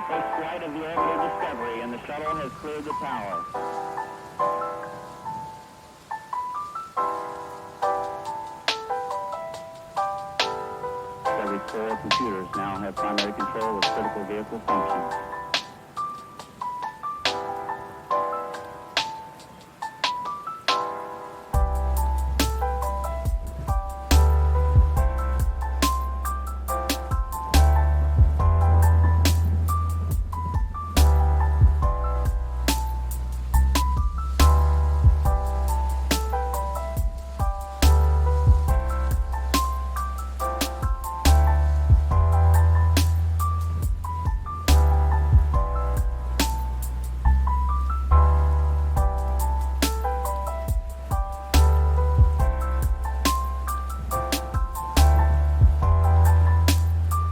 first flight of the orbital Discovery, and the shuttle has cleared the tower. Discovery's core computers now have primary control of critical vehicle functions.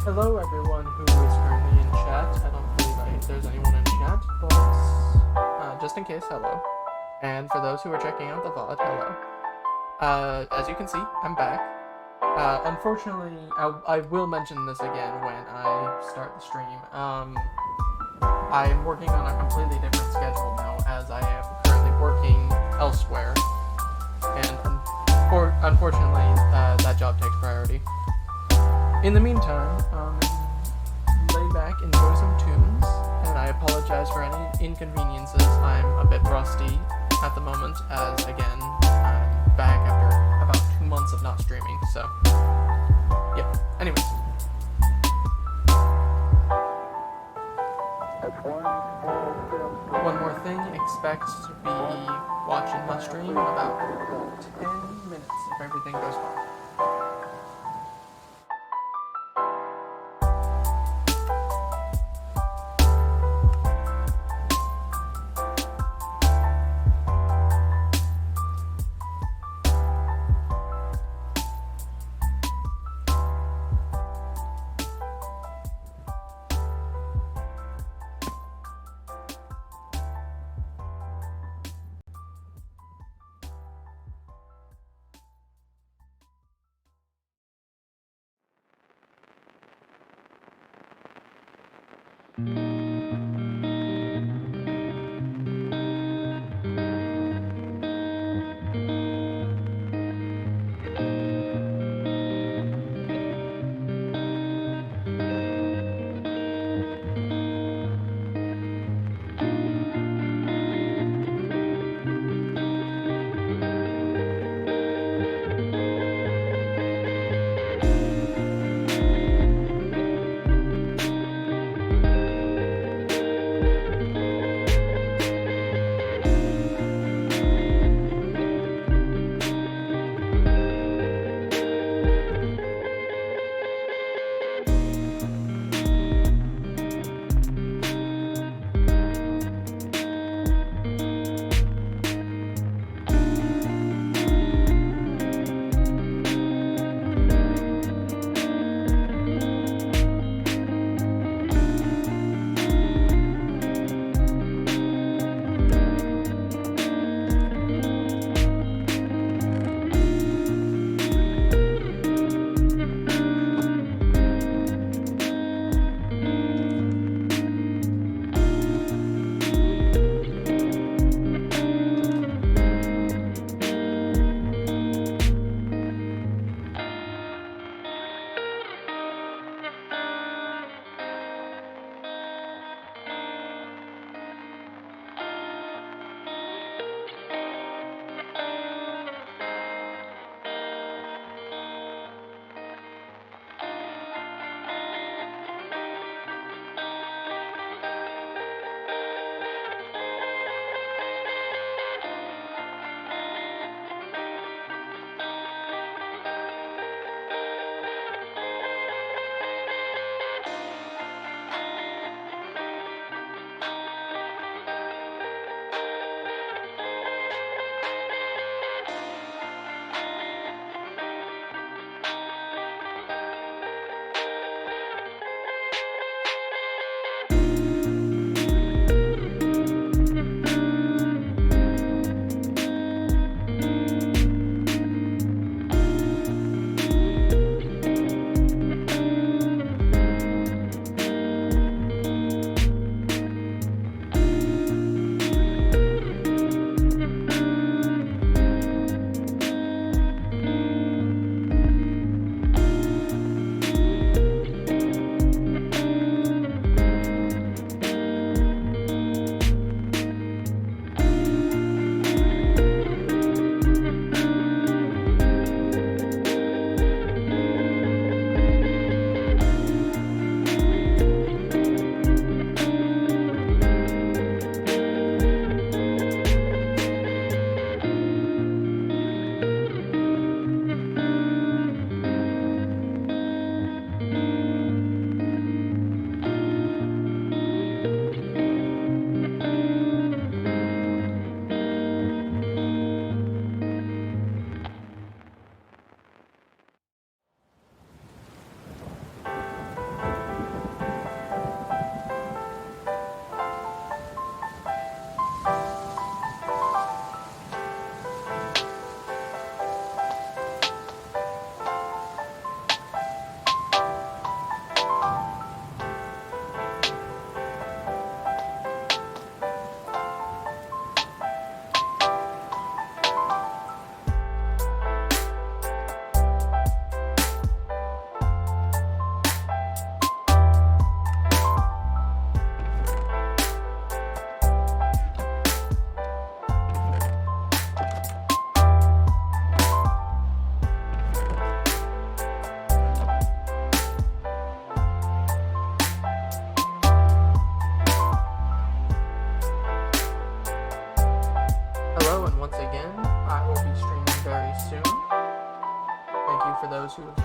Hello everyone who is currently in chat. I don't believe there's anyone in chat, but just in case, hello. And for those who are checking out the VOD, hello. As you can see, I'm back. Unfortunately, I will mention this again when I start the stream. I'm working on a completely different schedule now, as I am currently working elsewhere. And unfortunately, that job takes priority. In the meantime, lay back, enjoy some tunes, and I apologize for any inconveniences. I'm a bit rusty at the moment, as again, I'm back after about 2 months of not streaming, so, yeah, anyways. One more thing, expect to be watching my stream in about 10 minutes, if everything goes well.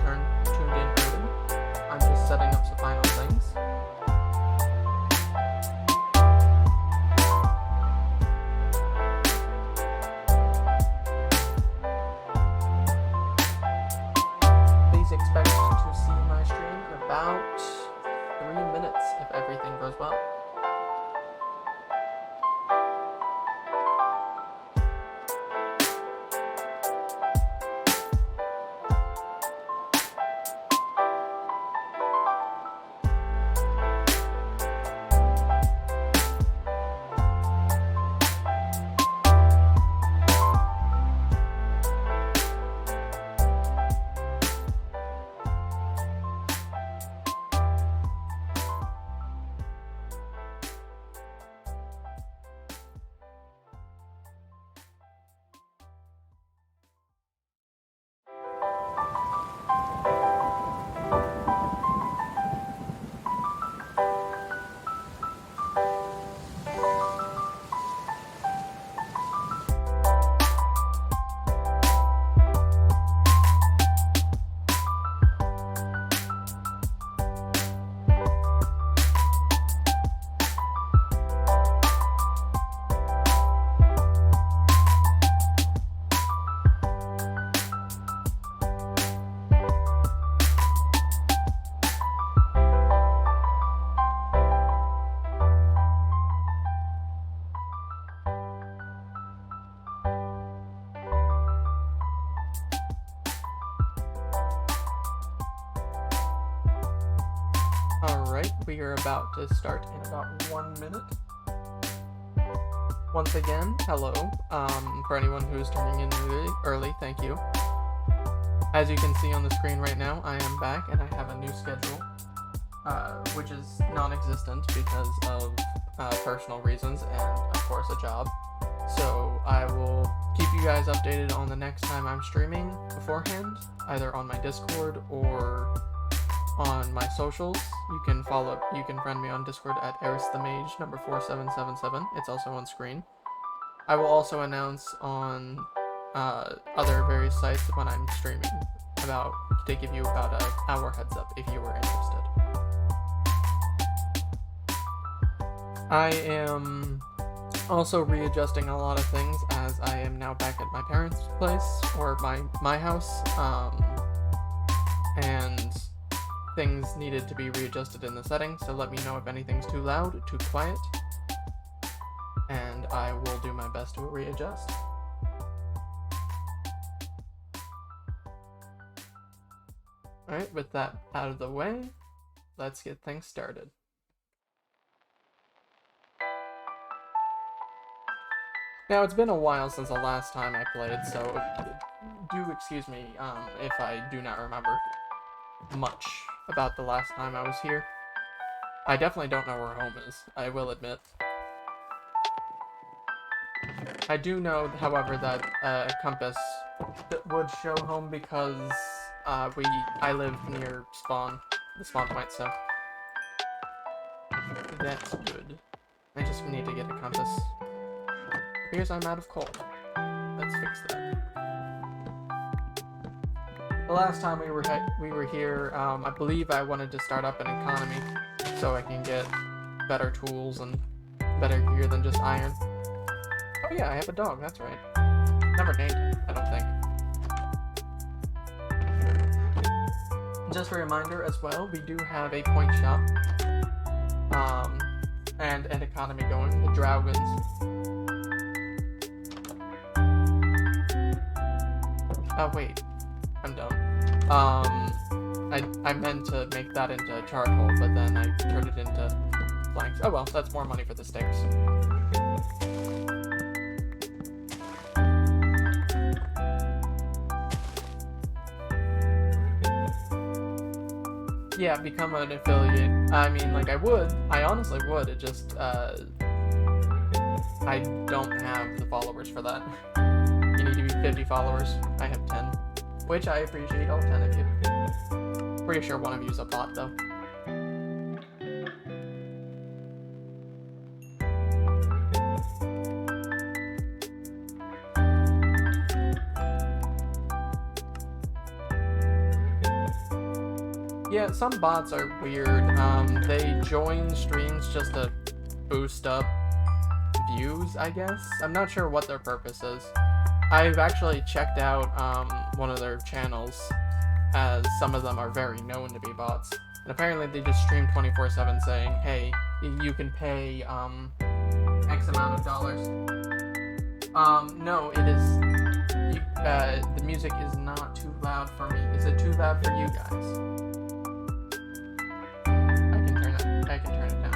tuned in early. I'm just setting up some final things. Please expect to see my stream in about 3 minutes if everything goes well. Alright, we are about to start in about 1 minute. Once again, hello. For anyone who's turning in really early, thank you. As you can see on the screen right now, I am back and I have a new schedule, which is non-existent because of personal reasons and, of course, a job. So I will keep you guys updated on the next time I'm streaming beforehand, either on my Discord or on my socials. You can friend me on Discord at ErisTheMage number 4777. It's also on screen. I will also announce on other various sites when I'm streaming to give you about an hour heads up if you were interested. I am also readjusting a lot of things as I am now back at my parents' place or my house, and things needed to be readjusted in the settings, so let me know if anything's too loud, too quiet, and I will do my best to readjust. Alright, with that out of the way, let's get things started. Now, it's been a while since the last time I played, so do excuse me if I do not remember much about the last time I was here. I definitely don't know where home is, I will admit. I do know, however, that a compass would show home because I live near the spawn point, so that's good. I just need to get a compass. Here's I'm out of coal. Let's fix that. The last time we were here, I believe I wanted to start up an economy so I can get better tools and better gear than just iron. Oh yeah, I have a dog, that's right. Never named it, I don't think. Just a reminder as well, we do have a point shop and an economy going, the Draugans. Oh wait, I'm dumb. I meant to make that into charcoal, but then I turned it into planks. Oh well, that's more money for the sticks. Yeah, become an affiliate. I mean, like, I honestly would, it just, I don't have the followers for that. You need to be 50 followers. I have 10. Which I appreciate all 10 of you. Pretty sure one of you's a bot, though. Yeah, some bots are weird. They join streams just to boost up views, I guess. I'm not sure what their purpose is. I've actually checked out one of their channels, as some of them are very known to be bots. And apparently they just stream 24/7 saying, hey, you can pay X amount of dollars. No, it is... the music is not too loud for me. Is it too loud for you guys? I can turn it down.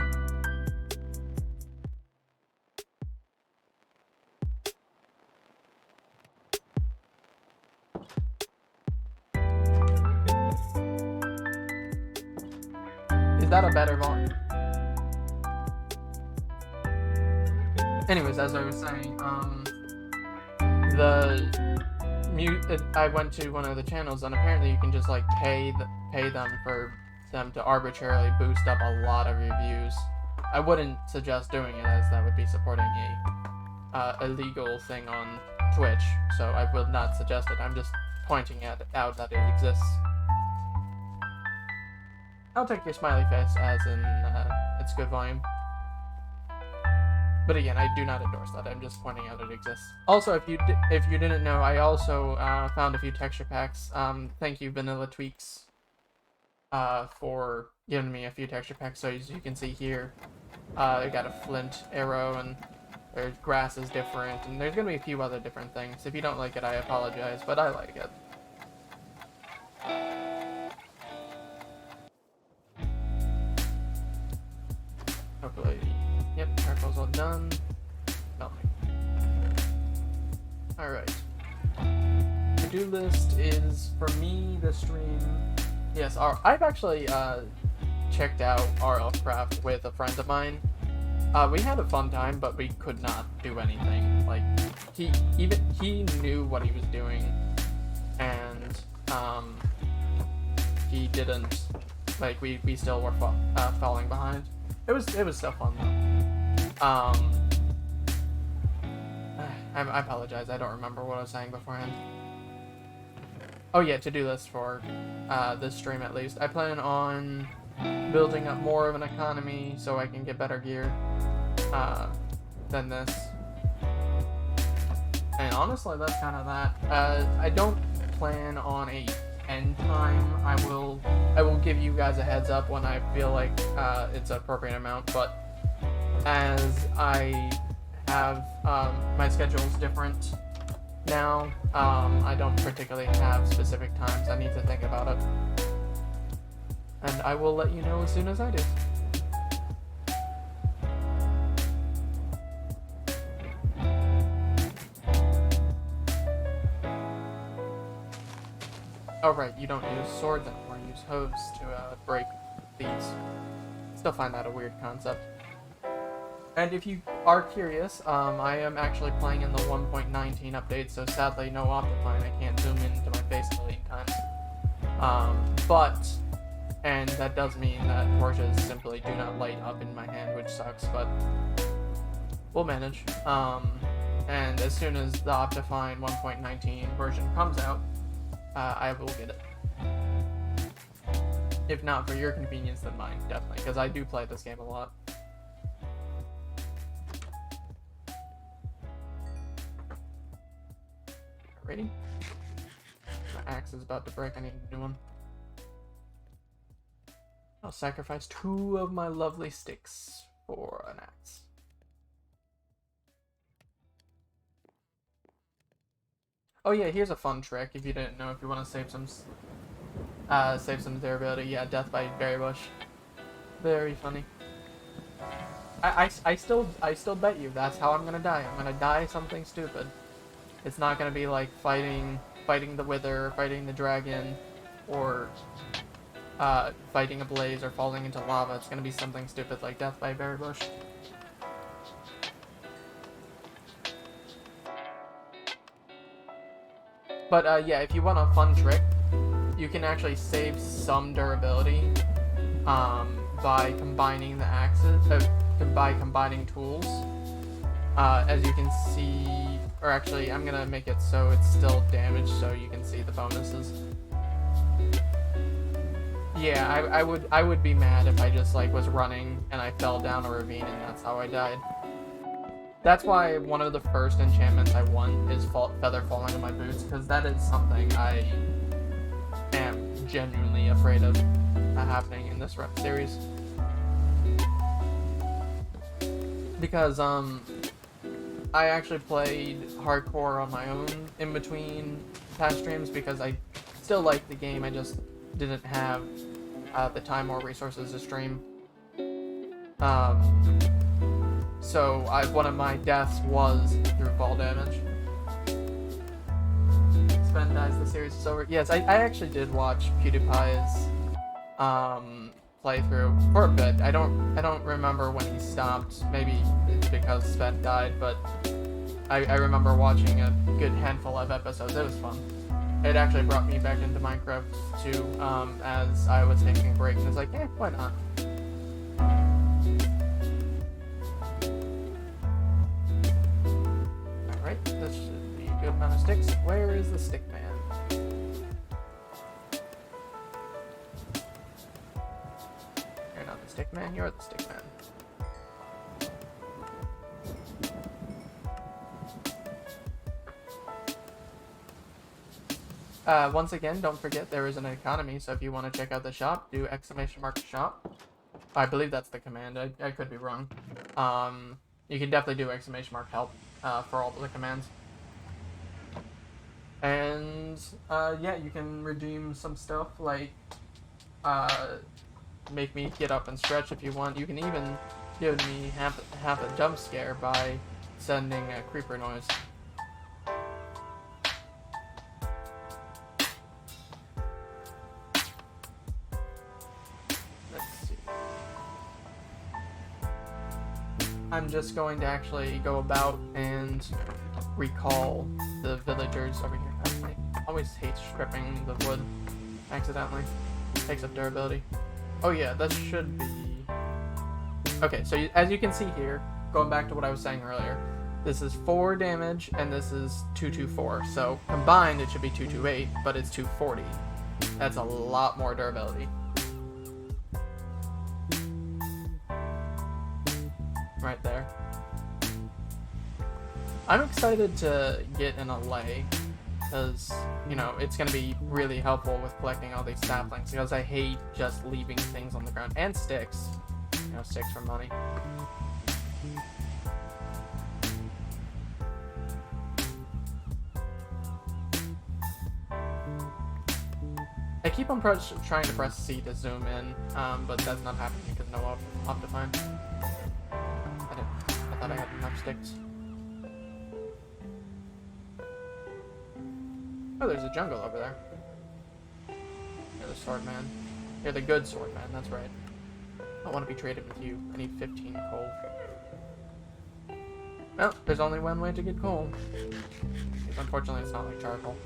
Is that a better volume? Anyways, as I was saying, I went to one of the channels, and apparently you can just like pay them for them to arbitrarily boost up a lot of your views. I wouldn't suggest doing it, as that would be supporting a illegal thing on Twitch, so I will not suggest it. I'm just pointing out that it exists. I'll take your smiley face as in it's good volume. But again, I do not endorse that. I'm just pointing out it exists. Also, if you didn't know, I also found a few texture packs. Thank you, Vanilla Tweaks, for giving me a few texture packs. So as you can see here, I got a flint arrow, and their grass is different, and there's gonna be a few other different things. If you don't like it, I apologize, but I like it. Hopefully, yep, charcoal's all done. Melting. Alright. To-do list is, for me, the stream... Yes, I've actually checked out RLCraft with a friend of mine. We had a fun time, but we could not do anything. Like, he knew what he was doing, and he didn't. Like, we still were falling behind. It was still fun though. I apologize. I don't remember what I was saying beforehand. Oh yeah, to-do list for this stream at least. I plan on building up more of an economy so I can get better gear than this. And honestly, that's kind of that. I don't plan on a end time. I will give you guys a heads up when I feel like it's an appropriate amount, but as I have my schedule's different now, I don't particularly have specific times. I need to think about it, and I will let you know as soon as I do. Oh right, you don't use swords anymore, you use hooves to break these. Still find that a weird concept. And if you are curious, I am actually playing in the 1.19 update, so sadly no Optifine. I can't zoom into my face a million times. And that does mean that torches simply do not light up in my hand, which sucks, but we'll manage. And as soon as the Optifine 1.19 version comes out, I will get it. If not for your convenience, then mine, definitely, because I do play this game a lot. Ready? My axe is about to break, I need a new one. I'll sacrifice 2 of my lovely sticks for an axe. Oh yeah, here's a fun trick if you didn't know, if you want to save some durability. Yeah, death by berry bush. Very funny. I still bet you that's how I'm gonna die. I'm gonna die something stupid. It's not gonna be like fighting the wither, fighting the dragon, or fighting a blaze or falling into lava. It's gonna be something stupid like death by berry bush. But yeah, if you want a fun trick, you can actually save some durability by combining the axes, by combining tools. As you can see, or actually, I'm gonna make it so it's still damaged so you can see the bonuses. Yeah, I would be mad if I just like was running and I fell down a ravine and that's how I died. That's why one of the first enchantments I want is feather falling in my boots, because that is something I am genuinely afraid of happening in this series. Because I actually played hardcore on my own in between past streams because I still liked the game. I just didn't have the time or resources to stream. So one of my deaths was through fall damage. Sven dies, the series is over. Yes, I actually did watch PewDiePie's playthrough for a bit. I don't remember when he stopped. Maybe it's because Sven died, but I remember watching a good handful of episodes. It was fun. It actually brought me back into Minecraft too, as I was taking a break, and it's like, why not? Alright, this should be a good amount of sticks. Where is the stick man? You're not the stick man, you're the stick man. Once again, don't forget there is an economy, so if you want to check out the shop, do !shop. I believe that's the command. I could be wrong. You can definitely do !help for all the commands. And yeah, you can redeem some stuff like make me get up and stretch if you want. You can even give me half a jump scare by sending a creeper noise. I'm just going to actually go about and recall the villagers over here. I always hate stripping the wood accidentally. Takes up durability. Oh yeah, that should be... Okay, so as you can see here, going back to what I was saying earlier, this is 4 damage and this is 224. So combined it should be 228, but it's 240. That's a lot more durability. Right there. I'm excited to get an allay because, you know, it's going to be really helpful with collecting all these saplings because I hate just leaving things on the ground. And sticks. You know, sticks for money. I keep on trying to press C to zoom in, but that's not happening because no Optifine. I thought I had enough sticks. Oh, there's a jungle over there. You're the sword man. You're the good sword man, that's right. I want to be traded with you. I need 15 coal. Well, there's only one way to get coal. Because unfortunately it's not like charcoal.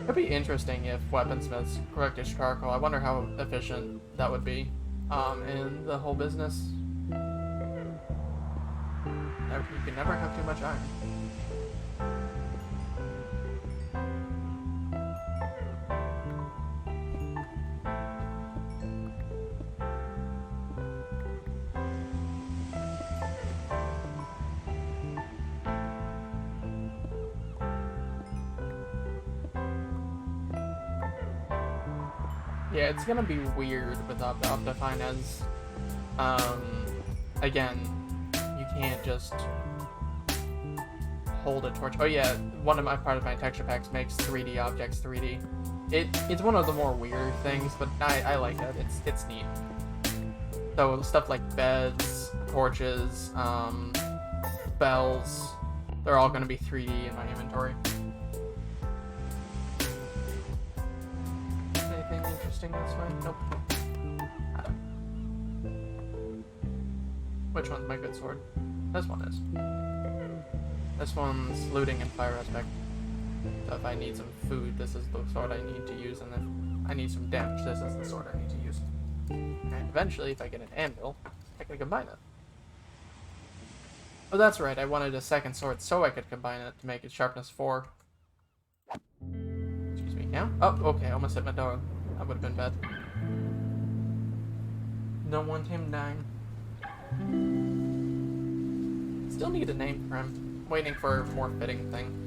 It'd be interesting if weaponsmiths collected charcoal. I wonder how efficient that would be in the whole business. You can never have too much iron. Yeah, it's gonna be weird without the Optifine as, again, you can't just hold a torch. Oh yeah, part of my texture packs makes 3D objects 3D. It's one of the more weird things, but I like it. It's neat. So stuff like beds, torches, bells, they're all gonna be 3D in my inventory. Anything interesting this way? Nope. Which one's my good sword? This one is. This one's looting and fire aspect. So if I need some food, this is the sword I need to use, and if I need some damage, this is the sword I need to use. And eventually, if I get an anvil, I can combine it. Oh, that's right, I wanted a second sword so I could combine it to make it sharpness 4. Excuse me, yeah? Oh, okay, I almost hit my dog. That would have been bad. Don't want him dying. Still need a name for him. Waiting for a more fitting thing.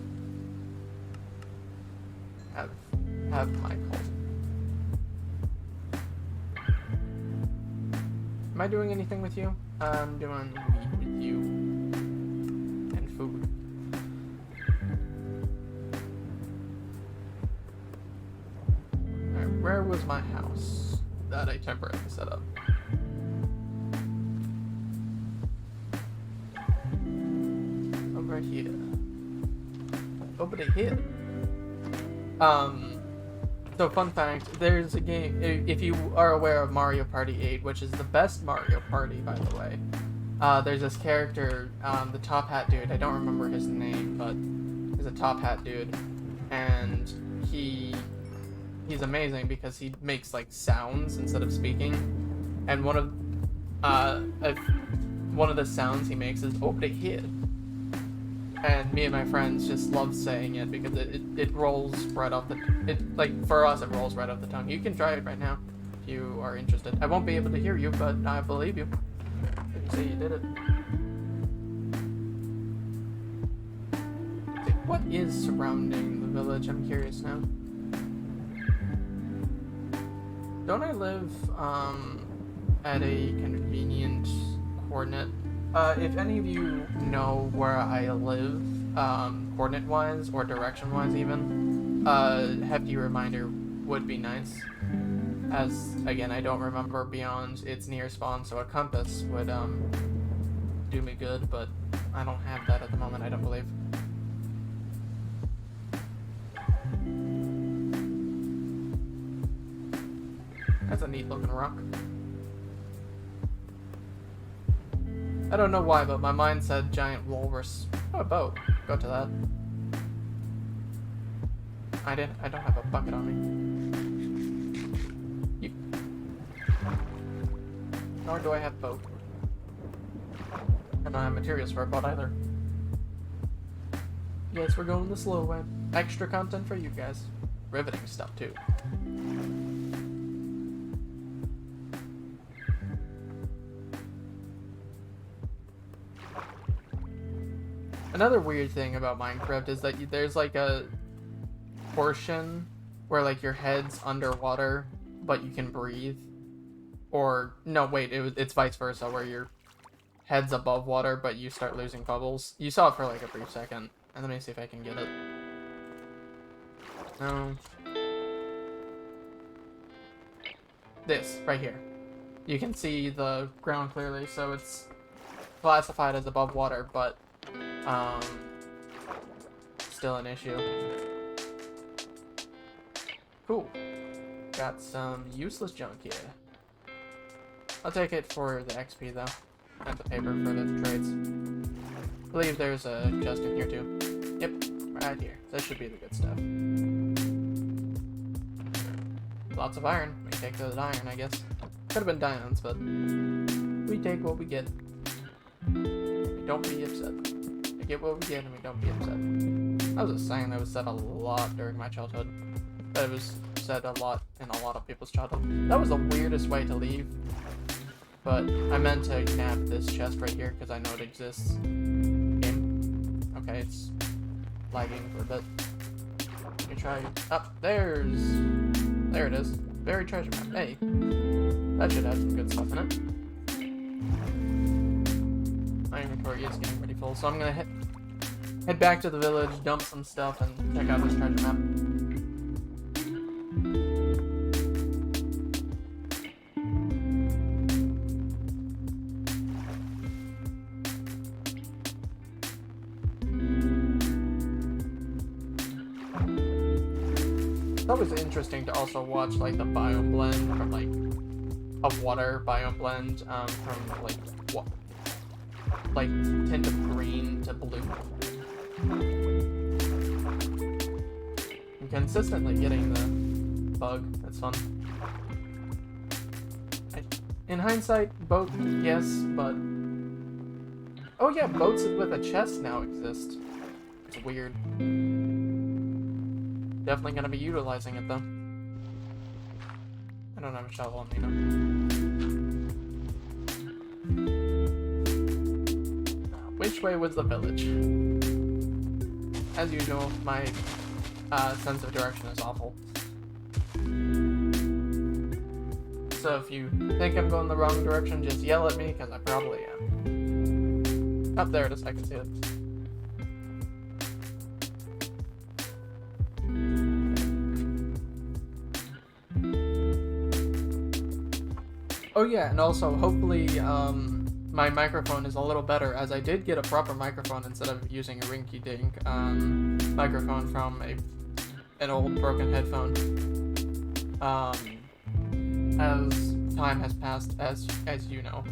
Have Michael. Am I doing anything with you? I'm doing meat with you. And food. Alright, where was my house that I temporarily set up? Over here. Over here. So fun fact, there's a game, if you are aware of Mario Party 8, which is the best Mario Party, by the way, there's this character, the Top Hat dude, I don't remember his name, but he's a Top Hat dude, and he's amazing because he makes, like, sounds instead of speaking, and one of the sounds he makes is over here. And me and my friends just love saying it because it rolls right off the... like, for us, it rolls right off the tongue. You can try it right now if you are interested. I won't be able to hear you, but I believe you. You can see you did it. What is surrounding the village? I'm curious now. Don't I live, at a convenient coordinate? If any of you know where I live, coordinate-wise, or direction-wise even, hefty reminder would be nice. As, again, I don't remember beyond its near spawn, so a compass would, do me good, but I don't have that at the moment, I don't believe. That's a neat-looking rock. I don't know why, but my mind said giant walrus. Oh, a boat. Go to that. I don't have a bucket on me. Nor do I have boat. I don't have materials for a boat either. Yes, we're going the slow way. Extra content for you guys. Riveting stuff, too. Another weird thing about Minecraft is that there's like a portion where like your head's underwater, but you can breathe. Or, no, wait, it's vice versa, where your head's above water, but you start losing bubbles. You saw it for like a brief second. And let me see if I can get it. No. This, right here. You can see the ground clearly, so it's classified as above water, but still an issue. Cool. Got some useless junk here. I'll take it for the XP though, and the paper for the trades. I believe there's a chest in here too. Yep, right here. That should be the good stuff. Lots of iron. We take those iron, I guess. Could have been diamonds, but we take what we get. We don't be upset. We get what we get and we don't be upset. That was a saying that was said a lot during my childhood. That was said a lot in a lot of people's childhood. That was the weirdest way to leave. But I meant to nab this chest right here because I know it exists. Okay, it's lagging for a bit. Let me try. There it is. Buried treasure map. Hey, that should have some good stuff in it. My inventory is getting pretty full, so I'm gonna head back to the village, dump some stuff, and check out this treasure map. It's always interesting to also watch like the biome blend from like of water biome blend from like tint of green to blue. I'm consistently getting the bug. That's fun. In hindsight, boat, yes, but oh yeah, boats with a chest now exist. It's weird. Definitely gonna be utilizing it though. I don't have a shovel, Which way was the village? As usual, my sense of direction is awful. So if you think I'm going the wrong direction, just yell at me, because I probably am. Up there it is, I can see it. Oh yeah, and also, hopefully, my microphone is a little better, as I did get a proper microphone instead of using a rinky-dink microphone from an old broken headphone. As time has passed, as you know.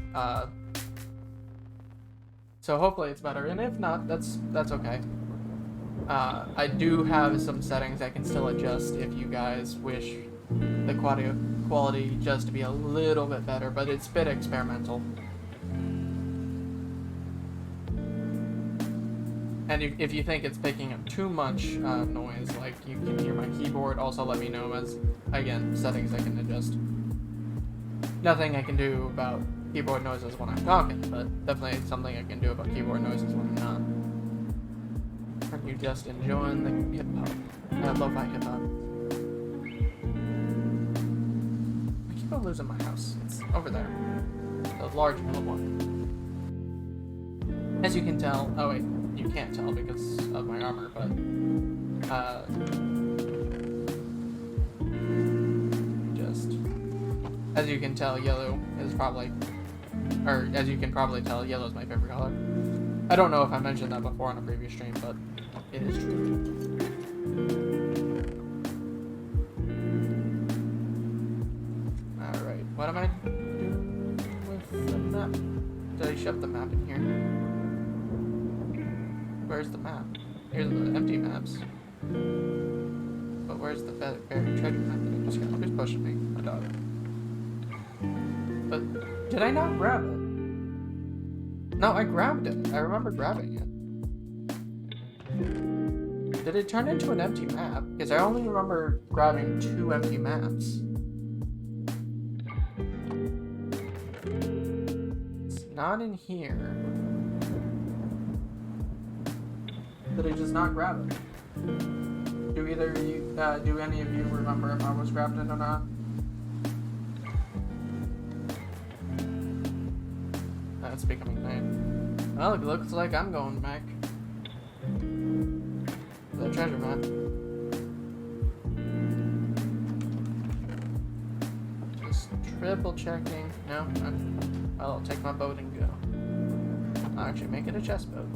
So hopefully it's better, and if not, that's okay. I do have some settings I can still adjust if you guys wish the quality just to be a little bit better, but it's a bit experimental. And if you think it's picking up too much noise, like you can hear my keyboard, also let me know, as, again, settings I can adjust. Nothing I can do about keyboard noises when I'm talking, but definitely something I can do about keyboard noises when I'm not. Are you just enjoying the hip-hop? Lo-fi hip-hop. I keep on losing my house. It's over there. The large middle one. As you can tell, oh wait, you can't tell because of my armor, but just as you can tell, yellow is probably, or as you can probably tell, yellow is my favorite color. I don't know if I mentioned that before on a previous stream, but it is true. Alright, what am I doing with the map? Did I shove the map in here? Where's the map? Here's the empty maps. But where's the buried treasure map that I just got? Who's pushing me? My dog. But did I not grab it? No, I grabbed it. I remember grabbing it. Did it turn into an empty map? Because I only remember grabbing 2 empty maps. It's not in here. Did I just not grab it? Do either of you, do any of you remember if I was grabbing it or not? It's becoming night. Well, it looks like I'm going back. The treasure map. Just triple checking. No, I'll take my boat and go. I'll actually make it a chest boat.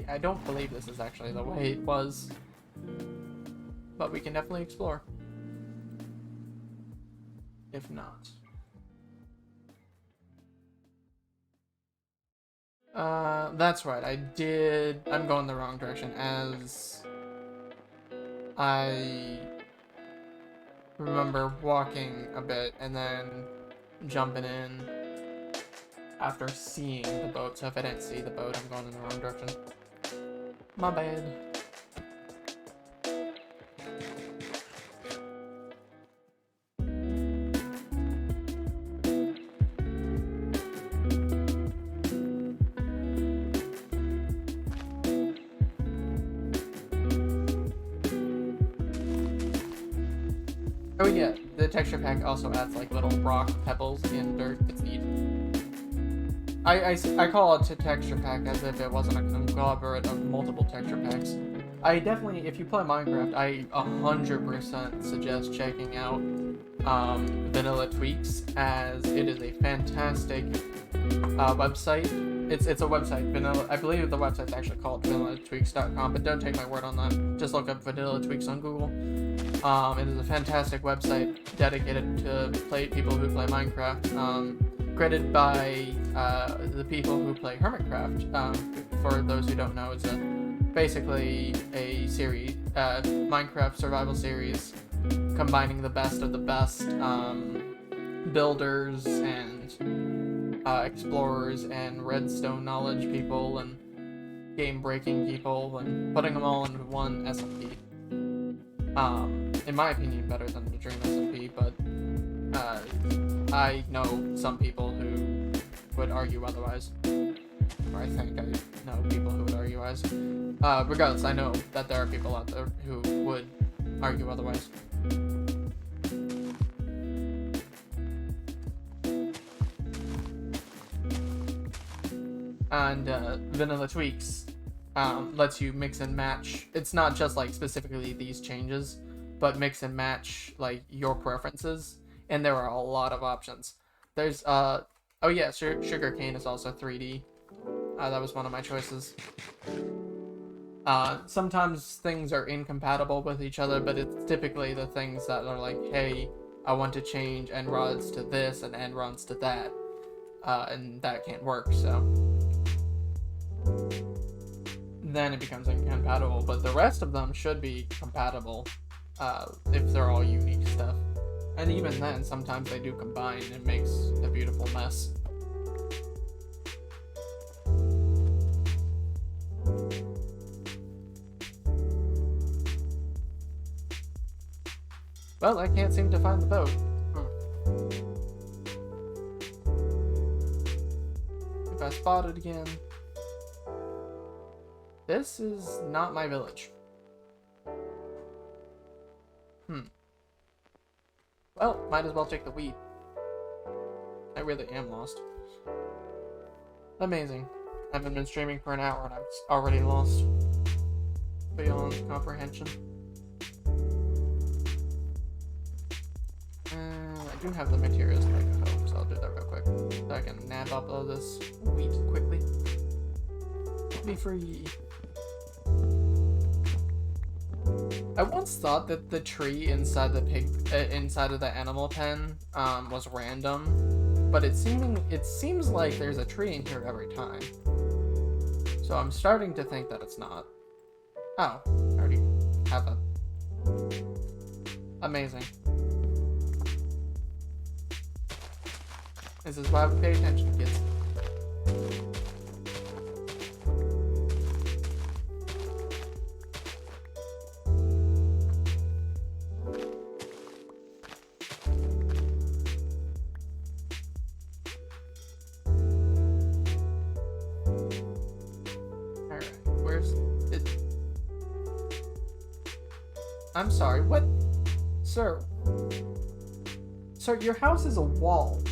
I don't believe this is actually the way it was, but we can definitely explore. If not. That's right, I'm going the wrong direction, as I remember walking a bit and then jumping in after seeing the boat, so if I didn't see the boat, I'm going in the wrong direction. My bad. Oh yeah, the texture pack also adds like little rock pebbles in dirt. It's neat. I call it a texture pack as if it wasn't a conglomerate of multiple texture packs. I definitely, if you play Minecraft, I 100% suggest checking out Vanilla Tweaks, as it is a fantastic website. It's a website, I believe the website's actually called vanillatweaks.com, but don't take my word on that. Just look up Vanilla Tweaks on Google. It is a fantastic website dedicated to people who play Minecraft. Created by the people who play Hermitcraft. For those who don't know, it's basically a series, Minecraft survival series, combining the best of the best builders and explorers and redstone knowledge people and game-breaking people, and putting them all into one SMP. In my opinion, better than the Dream SMP, but I know some people who would argue otherwise. Or I think I know people who would argue otherwise. Regardless, I know that there are people out there who would argue otherwise. And Vanilla Tweaks lets you mix and match. It's not just like specifically these changes, but mix and match like your preferences, and there are a lot of options. There's oh yeah, sugarcane is also 3D. That was one of my choices. Sometimes things are incompatible with each other, but it's typically the things that are like, hey, I want to change end rods to this and end rods to that, and that can't work, so then it becomes incompatible, but the rest of them should be compatible if they're all unique stuff. And even then, sometimes they do combine and it makes a beautiful mess. Well, I can't seem to find the boat. If I spot it again... This is not my village. Well, might as well take the wheat. I really am lost. Amazing. I haven't been streaming for an hour and I'm already lost. Beyond comprehension. I do have the materials to make a hoe, so I'll do that real quick. So I can nab up all this wheat quickly. Be free. I once thought that the tree inside the inside of the animal pen was random, but it seems like there's a tree in here every time. So I'm starting to think that it's not. Oh, I already have that. Amazing. This is why we pay attention, kids. I'm sorry, what? Sir. Sir, your house is a wall.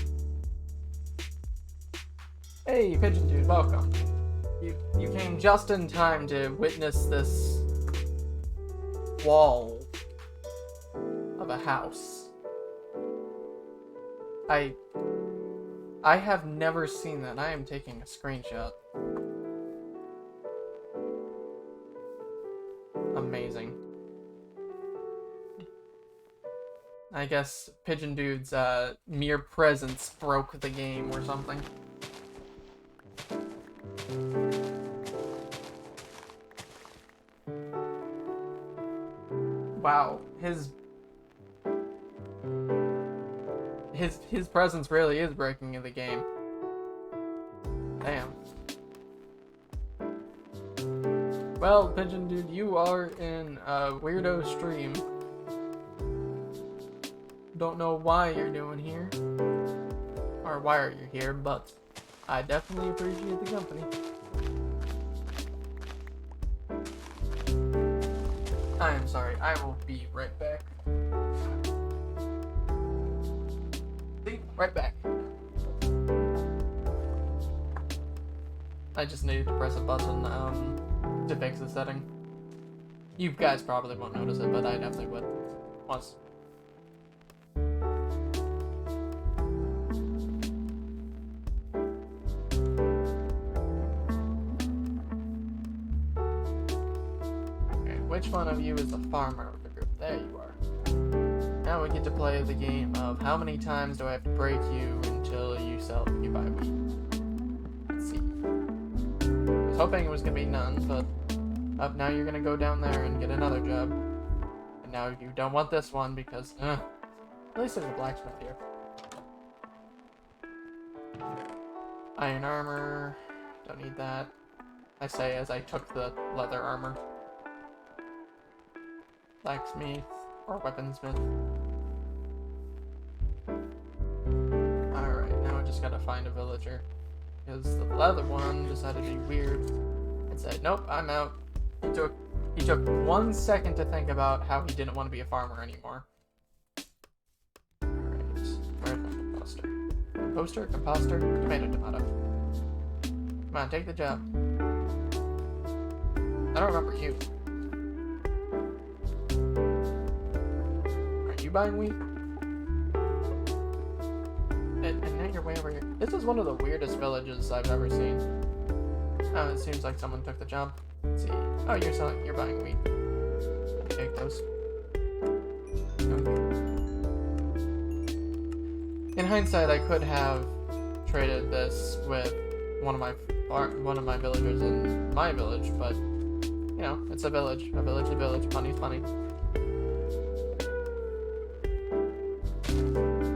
Hey, Pigeon Dude, welcome. You came just in time to witness this wall of a house. I have never seen that. I am taking a screenshot. Amazing. I guess Pigeon Dude's mere presence broke the game or something. Wow, his presence really is breaking the game. Damn. Well, Pigeon Dude, you are in a weirdo stream. Don't know why you're doing here, or why are you here, but I definitely appreciate the company. I am sorry, I will be right back. See, right back. I just needed to press a button to fix the setting. You guys probably won't notice it, but I definitely would. Once. Which one of you is the farmer of the group? There you are. now we get to play the game of how many times do I have to break you until you buy wheat. Let's see. I was hoping it was gonna be none, but now you're gonna go down there and get another job. And now you don't want this one because, at least there's a blacksmith here. Iron armor, don't need that. I say as I took the leather armor. Blacksmith or weaponsmith. Alright, now I just gotta find a villager. Because the leather one decided to be weird and said, nope, I'm out. He took 1 second to think about how he didn't want to be a farmer anymore. Alright, where's my composter? Composter? Tomato. Come on, take the job. I don't remember you. Are you buying wheat? And now you're way over here. This is one of the weirdest villages I've ever seen. Oh, it seems like someone took the job. Let's see. Oh, you're buying wheat. Take those. In hindsight, I could have traded this with one of my villagers in my village, but you know, it's a village. A village is a village. Money's money.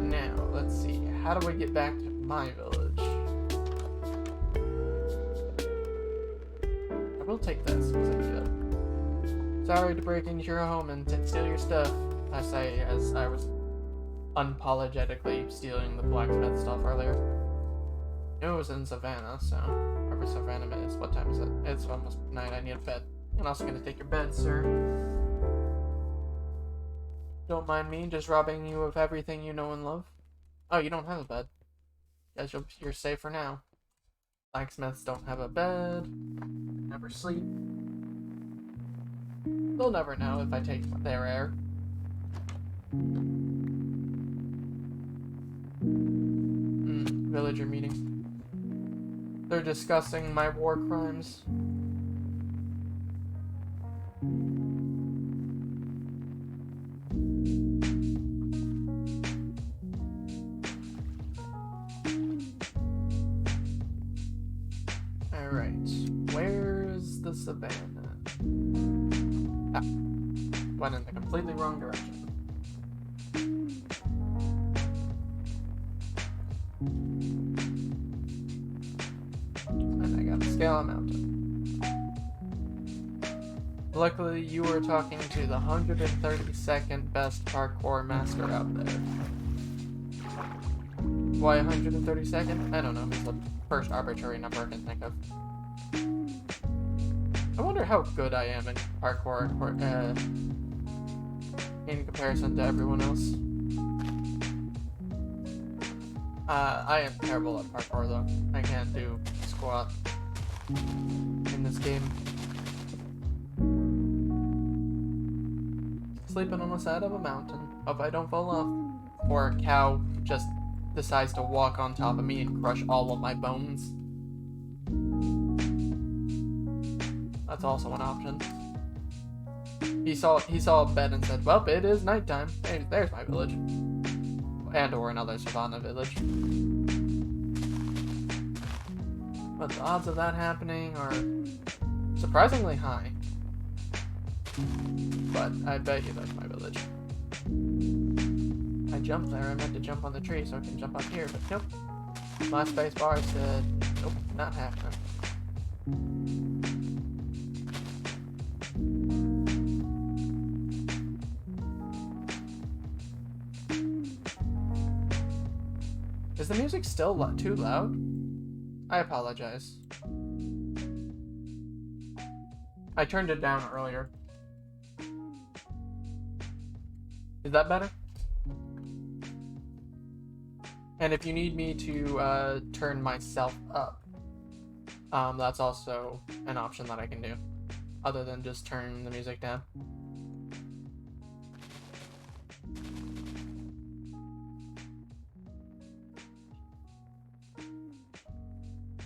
Now, let's see. How do we get back to my village? I will take this because I need it. Sorry to break into your home and steal your stuff. I say as I was unapologetically stealing the blacksmith stuff earlier. It was in Savannah, so wherever Savannah is. What time is it? It's almost night. I need a bed. I'm also gonna take your bed, sir. Don't mind me just robbing you of everything you know and love. Oh, you don't have a bed. Guess you're safe for now. Blacksmiths don't have a bed. Never sleep. They'll never know if I take their air. Villager meeting. They're discussing my war crimes. Alright, where's the Savannah? Ah, went in the completely wrong direction. And I gotta scale a mountain. Luckily, you were talking to the 132nd best parkour master out there. Why 132nd? I don't know. It's the first arbitrary number I can think of. I wonder how good I am in parkour in comparison to everyone else. I am terrible at parkour though. I can't do squat in this game. Sleeping on the side of a mountain. Hope I don't fall off. Or a cow just decides to walk on top of me and crush all of my bones. That's also an option. He saw a bed and said, well, it is nighttime. Hey, there's my village. And or another Savannah village. But the odds of that happening are surprisingly high. But I bet you that's my village. I jumped there. I meant to jump on the tree so I can jump up here, but nope. My space bar said, nope, not happening. Is the music still too loud? I apologize. I turned it down earlier. Is that better? And if you need me to turn myself up, that's also an option that I can do, other than just turn the music down.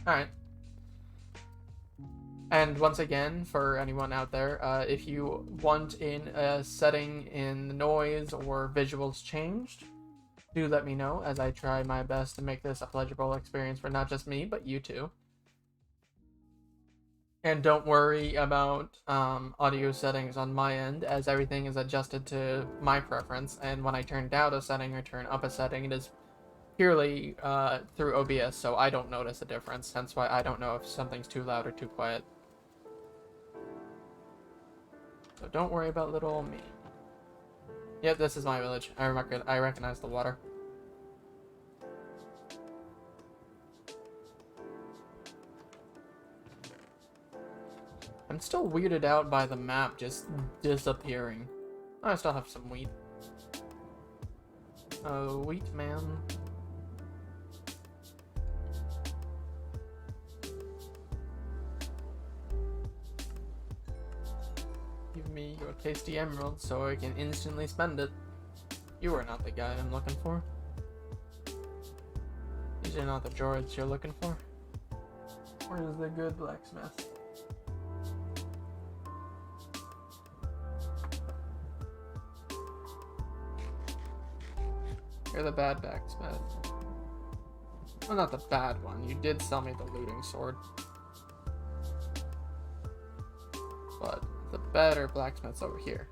Alright. And once again, for anyone out there, if you want in a setting in the noise or visuals changed, do let me know as I try my best to make this a pleasurable experience for not just me, but you too. And don't worry about audio settings on my end, as everything is adjusted to my preference, and when I turn down a setting or turn up a setting, it is purely through OBS, so I don't notice a difference, hence why I don't know if something's too loud or too quiet. So don't worry about little old me. Yep, this is my village. I recognize the water. I'm still weirded out by the map just disappearing. I still have some wheat. Oh, wheat man. Give me your tasty emerald so I can instantly spend it. You are not the guy I'm looking for. These are not the droids you're looking for. Where's the good blacksmith? You're the bad blacksmith. Well, not the bad one. You did sell me the looting sword. But the better blacksmith's over here.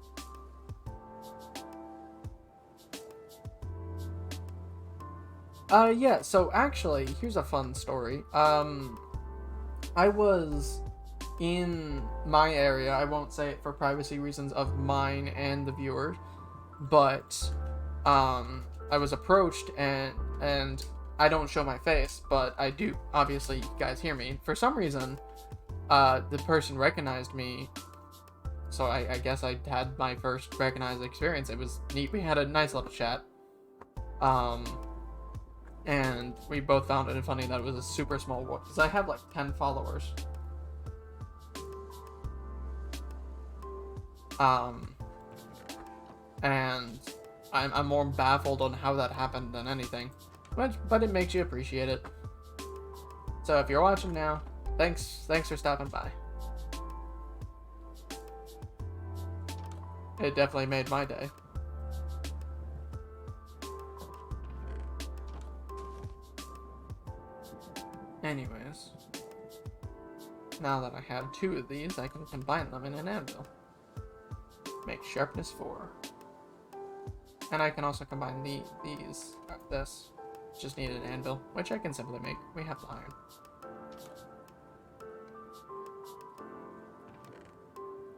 Yeah, so actually, here's a fun story. I was in my area, I won't say it for privacy reasons of mine and the viewers, but, I was approached and I don't show my face, but I do, obviously, you guys hear me. For some reason, the person recognized me, so I guess I had my first recognized experience. It was neat. We had a nice little chat. And we both found it funny that it was a super small world, because I have like 10 followers. And I'm more baffled on how that happened than anything. But it makes you appreciate it. So if you're watching now, thanks for stopping by. It definitely made my day. Anyways, now that I have 2 of these, I can combine them in an anvil. Make sharpness 4. And I can also combine this. Just need an anvil, which I can simply make. We have the iron.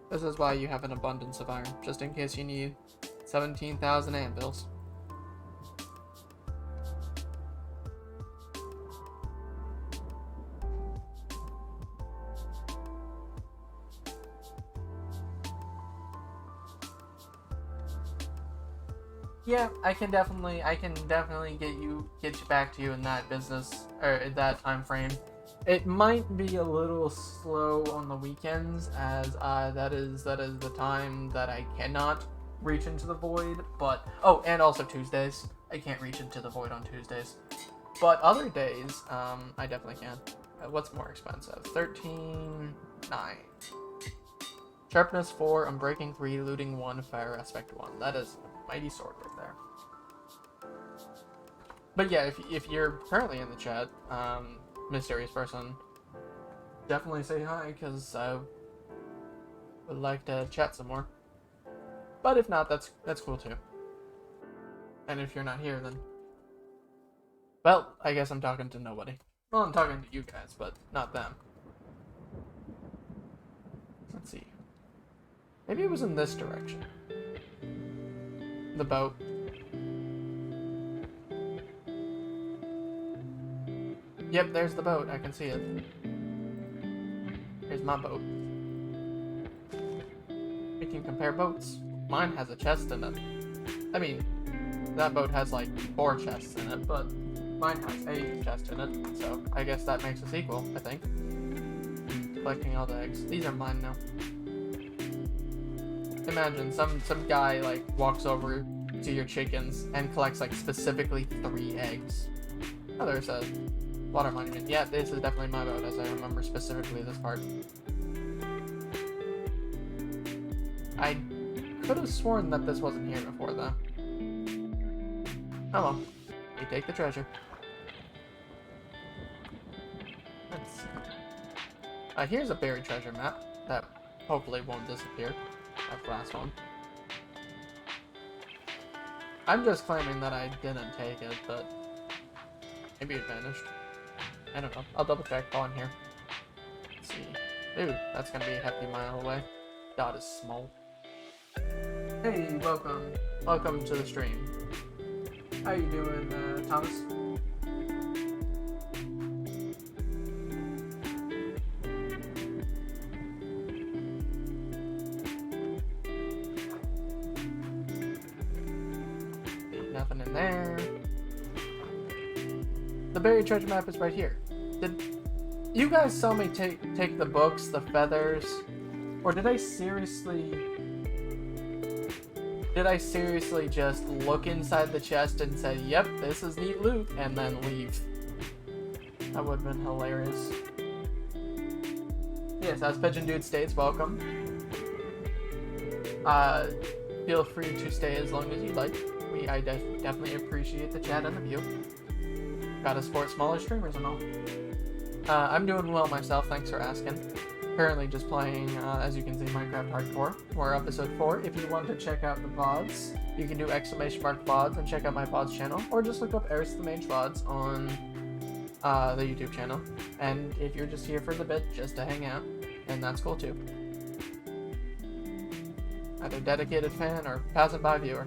This is why you have an abundance of iron, just in case you need 17,000 anvils. Yeah, I can definitely get you back to you in that business or in that time frame. It might be a little slow on the weekends, as that is the time that I cannot reach into the void. But and also Tuesdays, I can't reach into the void on Tuesdays. But other days, I definitely can. What's more expensive? 13, 9. Sharpness 4, Unbreaking 3, Looting 1, Fire Aspect 1. That is a mighty sword right there. But yeah, if you're currently in the chat, mysterious person, definitely say hi, because I would like to chat some more. But if not, that's cool too. And if you're not here, then, well, I guess I'm talking to nobody. Well, I'm talking to you guys, but not them. Let's see. Maybe it was in this direction. The boat. Yep, there's the boat. I can see it. Here's my boat. We can compare boats. Mine has a chest in it. I mean, that boat has like 4 chests in it, but mine has a chest in it, so I guess that makes us equal, I think. Collecting all the eggs. These are mine now. Imagine some guy like walks over to your chickens and collects like specifically 3 eggs. Oh, there's a water monument. Yeah, this is definitely my boat, as I remember specifically this part. I could have sworn that this wasn't here before, though. Oh well. You take the treasure. Let's see. Here's a buried treasure map that hopefully won't disappear. That last one. I'm just claiming that I didn't take it, but maybe it vanished. I don't know. I'll double check while I'm here. Let's see. Ooh, that's gonna be a hefty mile away. Dot is small. Hey, welcome. Welcome to the stream. How you doing, Thomas? Nothing in there. The buried treasure map is right here. Did you guys saw me take the books, the feathers, or did I seriously just look inside the chest and say, "Yep, this is neat loot," and then leave? That would have been hilarious. Yes, as Pigeon Dude states, welcome. Feel free to stay as long as you like. I definitely appreciate the chat and the view. Gotta support smaller streamers and all. I'm doing well myself, thanks for asking. Currently just playing, as you can see, Minecraft Hardcore. We're episode 4. If you want to check out the VODs, you can do !VODs and check out my VODs channel, or just look up Eris the Mage VODs on the YouTube channel. And if you're just here for the bit, just to hang out, then that's cool too. Either dedicated fan or passing by viewer.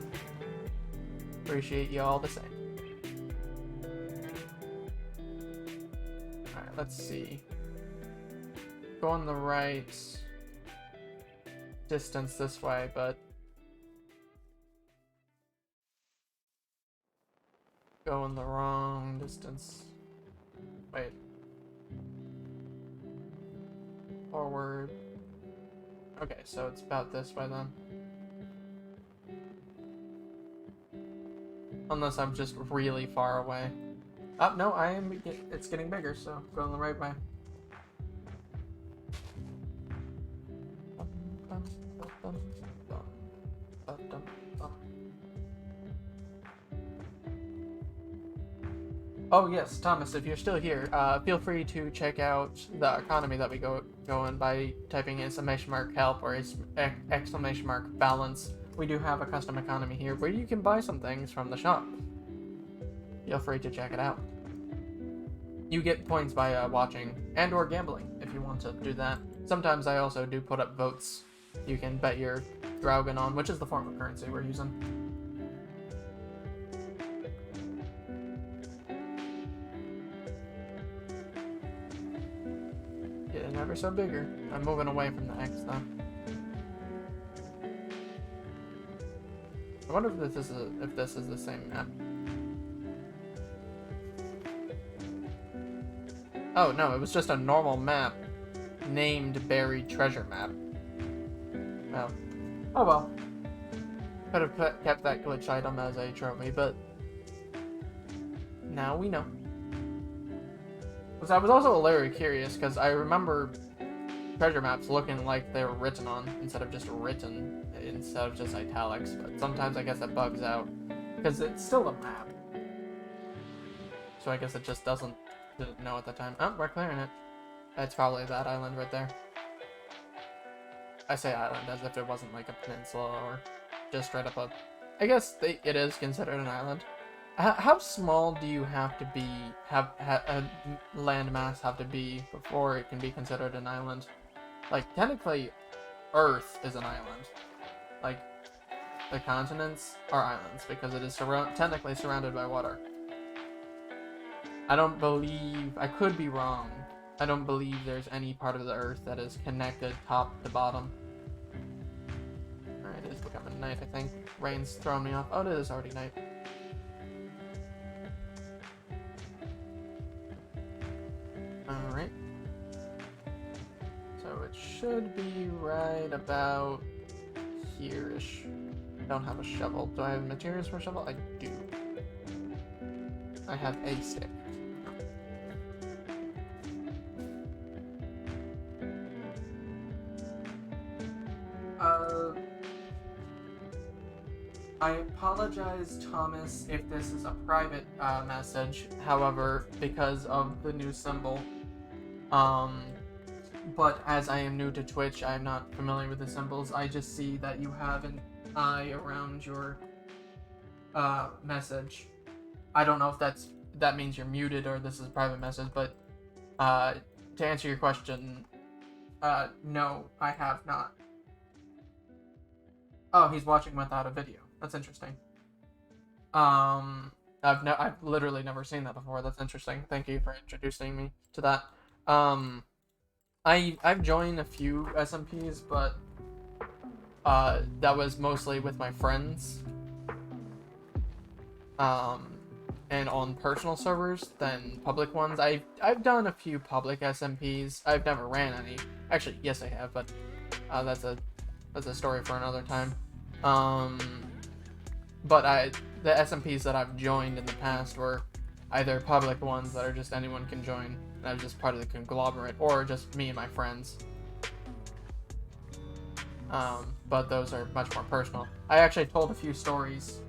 Appreciate you all the same. Alright, let's see. Going the right distance this way, but going the wrong distance. Wait. Forward. Okay, so it's about this way then. Unless I'm just really far away. Oh, no, it's getting bigger, so going the right way. Oh yes, Thomas, if you're still here, feel free to check out the economy that we go in by typing !help or !balance. We do have a custom economy here where you can buy some things from the shop. Feel free to check it out. You get points by watching and or gambling if you want to do that. Sometimes I also do put up votes you can bet your Draugen on, which is the form of currency we're using. Getting ever so bigger. I'm moving away from the X though. I wonder if this is the same map. Oh no, it was just a normal map named Buried Treasure Map. Oh. Oh well. Could have kept that glitch item as a trophy, but now we know. Because I was also very curious, because I remember treasure maps looking like they were written on instead of just italics, but sometimes I guess that bugs out because it's still a map, so I guess it just didn't know at the time. Oh, we're clearing it. It's probably that island right there. I say island as if it wasn't like a peninsula or just straight up a... I guess it is considered an island. How small do you have to be, a landmass have to be before it can be considered an island? Like, technically, Earth is an island. Like, the continents are islands because it is technically surrounded by water. I don't believe, I could be wrong, I don't believe there's any part of the Earth that is connected top to bottom. Alright, it is becoming night, I think. Rain's throwing me off. Oh, it is already night. Alright. So it should be right about here-ish. Don't have a shovel. Do I have materials for a shovel? I do. I have a stick. I apologize, Thomas, if this is a private message. However, because of the new symbol, but as I am new to Twitch, I am not familiar with the symbols. I just see that you have an eye around your message. I don't know if that means you're muted or this is a private message, but to answer your question, no, I have not. Oh, he's watching without a video. That's interesting. I've literally never seen that before. That's interesting. Thank you for introducing me to that. I've joined a few SMPs, but that was mostly with my friends. And on personal servers than public ones. I've done a few public SMPs. I've never ran any. Actually, yes, I have, but that's a story for another time. But the SMPs that I've joined in the past were either public ones that are just anyone can join, and I was just part of the conglomerate, or just me and my friends. But those are much more personal. I actually told a few stories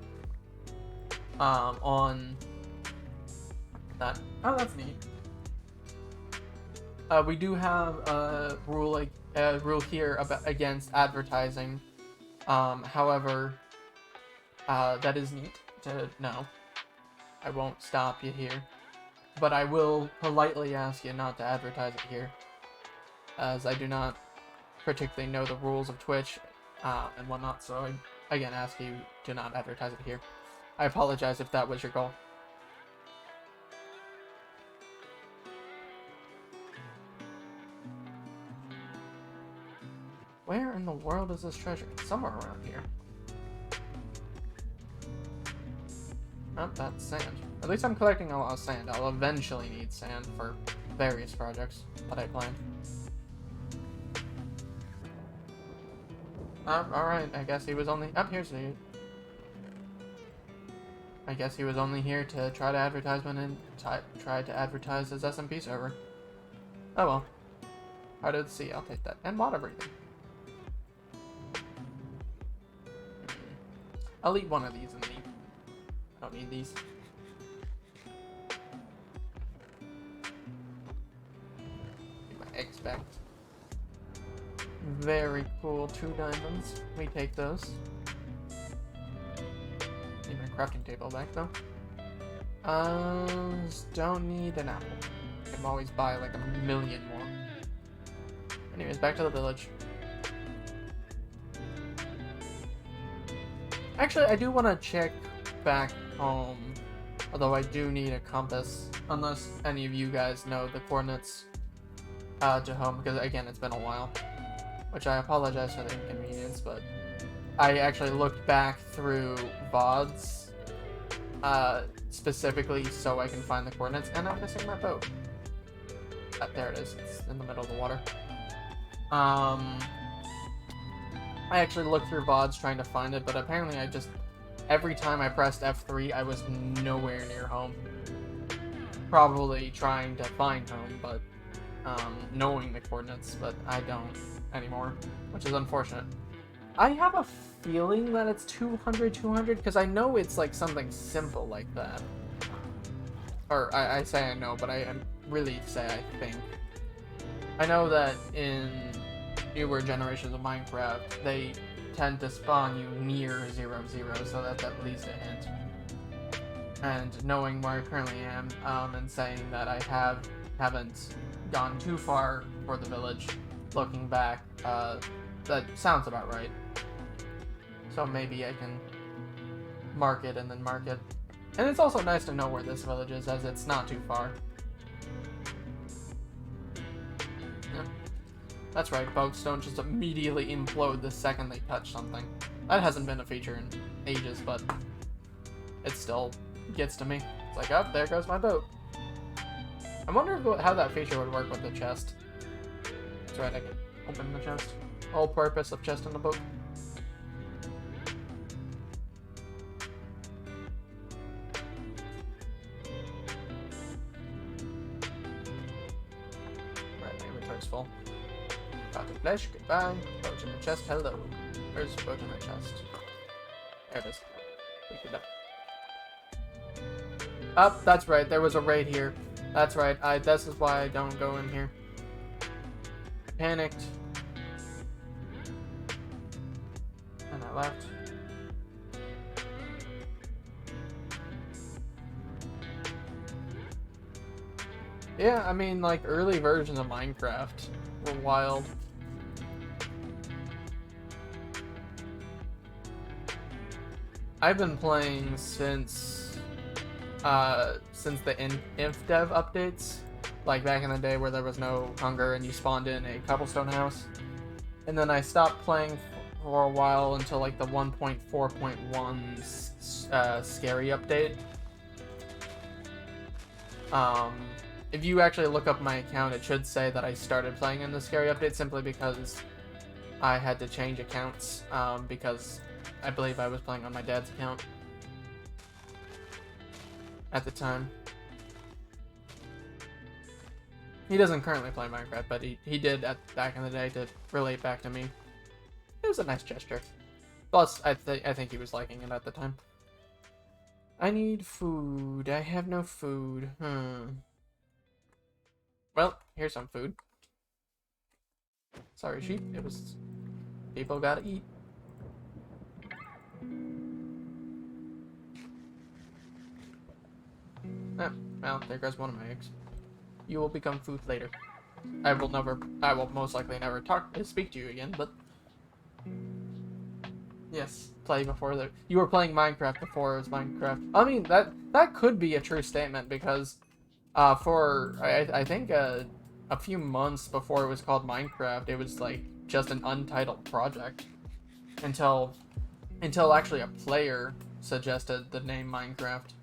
on that. Oh, that's neat. We do have a rule here against advertising. However, that is neat to know. I won't stop you here, but I will politely ask you not to advertise it here, as I do not particularly know the rules of Twitch and whatnot. So I again ask you to not advertise it here. I apologize if that was your goal. Where in the world is this treasure? It's somewhere around here. Oh, that's sand. At least I'm collecting a lot of sand. I'll eventually need sand for various projects that I plan. Alright, I guess he was only... Oh, here's the... I guess he was only here to try to advertisement and try to advertise his SMP server. Oh well. Heart of the sea, I'll take that. And water breathing. I'll eat one of these and leave. I don't need these. Get my eggs back. Very cool. 2 diamonds. We take those. Need my crafting table back though. Don't need an apple. I can always buy like 1,000,000 more. Anyways, back to the village. Actually, I do want to check back home, although I do need a compass, unless any of you guys know the coordinates to home, because again, it's been a while, which I apologize for the inconvenience, but I actually looked back through VODs, specifically so I can find the coordinates, and I'm missing my boat. There it is, it's in the middle of the water. I actually looked through VODs trying to find it, but apparently every time I pressed F3, I was nowhere near home. Probably trying to find home, but knowing the coordinates, but I don't anymore, which is unfortunate. I have a feeling that it's 200, because I know it's like something simple like that. Or I say I know, but I really say I think. I know that in newer generations of Minecraft, they tend to spawn you near 0, 0, so that's at least a hint. And knowing where I currently am, and saying that I haven't gone too far for the village, looking back, that sounds about right. So maybe I can mark it and then mark it. And it's also nice to know where this village is, as it's not too far. Yeah. That's right, boats don't just immediately implode the second they touch something. That hasn't been a feature in ages, but it still gets to me. It's like, oh, there goes my boat. I wonder how that feature would work with the chest. That's right, I can open the chest. Whole purpose of chest in the boat. Right, my inventory's full. Got the flesh, goodbye. Boat in the chest, hello. Where's the boat in the chest? There it is. Pick it up. Up, that's right. There was a raid here. That's right. This is why I don't go in here. Panicked. And I left. Yeah, I mean, like, early versions of Minecraft were wild. I've been playing since the inf dev updates, like back in the day where there was no hunger and you spawned in a cobblestone house. And then I stopped playing for a while until like the 1.4.1 scary update. If you actually look up my account, it should say that I started playing in the scary update simply because I had to change accounts, because I believe I was playing on my dad's account at the time. He doesn't currently play Minecraft, but he did back in the day to relate back to me. It was a nice gesture. Plus, I think he was liking it at the time. I need food. I have no food. Well, here's some food. Sorry, sheep. It was... People gotta eat. Well, there goes one of my eggs. You will become food later. I will most likely never speak to you again, but... Yes, play before you were playing Minecraft before it was Minecraft. I mean, that could be a true statement, because I think a few months before it was called Minecraft, it was like just an untitled project until actually a player suggested the name Minecraft.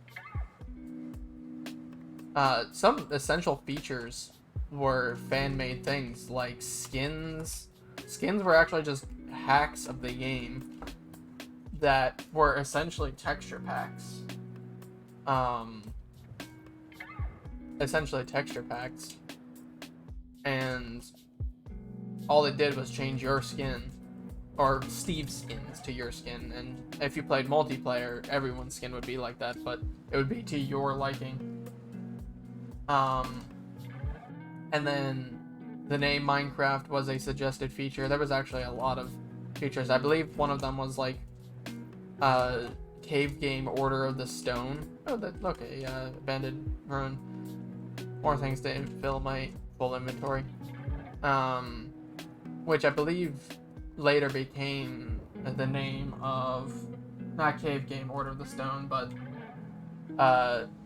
Some essential features were fan-made things like skins. Skins were actually just hacks of the game that were essentially texture packs. And all it did was change your skin, or Steve's skins to your skin, and if you played multiplayer, everyone's skin would be like that, but it would be to your liking. And then the name Minecraft was a suggested feature. There was actually a lot of features. I believe one of them was like cave game Order of the Stone. Oh, okay, abandoned ruin. More things to fill my full inventory. Which I believe later became the name of, not cave game Order of the Stone, but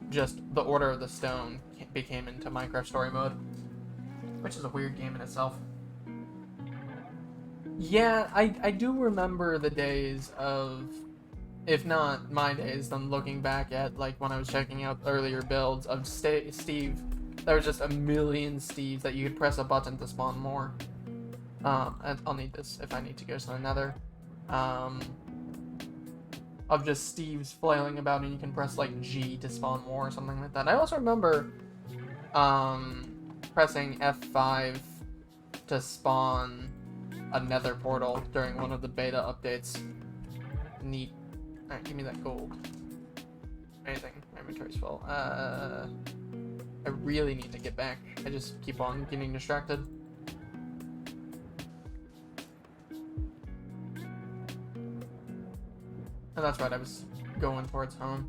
just the Order of the Stone became into Minecraft Story Mode, which is a weird game in itself. Yeah, I do remember the days of, if not my days, then looking back at like when I was checking out earlier builds of Steve, there was just a million Steves that you could press a button to spawn more. And I'll need this if I need to go to the Nether. Of just Steves flailing about, and you can press like G to spawn more or something like that. I also remember pressing F5 to spawn a Nether portal during one of the beta updates. Neat. Alright, give me that gold. Anything. My inventory's full. I really need to get back. I just keep on getting distracted. And that's right, I was going towards home.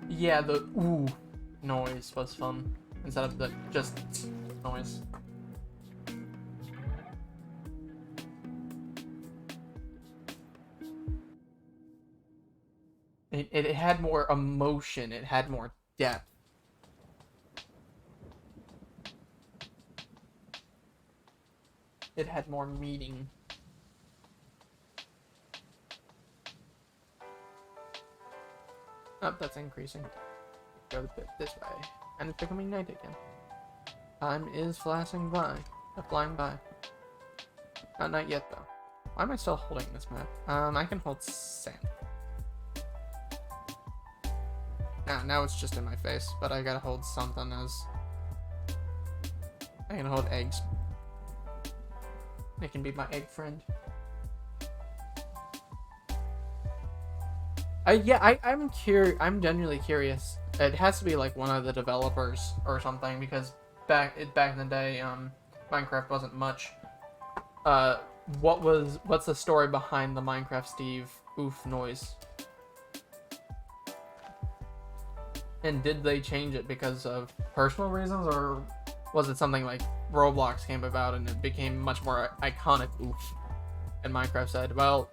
Yeah, the ooh noise was fun instead of the just noise. It had more emotion, it had more depth. It had more meaning. Oh, that's increasing. Go this way. And it's becoming night again. Time is flashing by. Flying by. Not yet, though. Why am I still holding this map? I can hold sand. Now it's just in my face, but I gotta hold something as... I can hold eggs. It can be my egg friend. I'm genuinely curious. It has to be like one of the developers or something, because back in the day, Minecraft wasn't much. What's the story behind the Minecraft Steve oof noise? And did they change it because of personal reasons, or was it something like Roblox came about and it became much more iconic oof? And Minecraft said, well,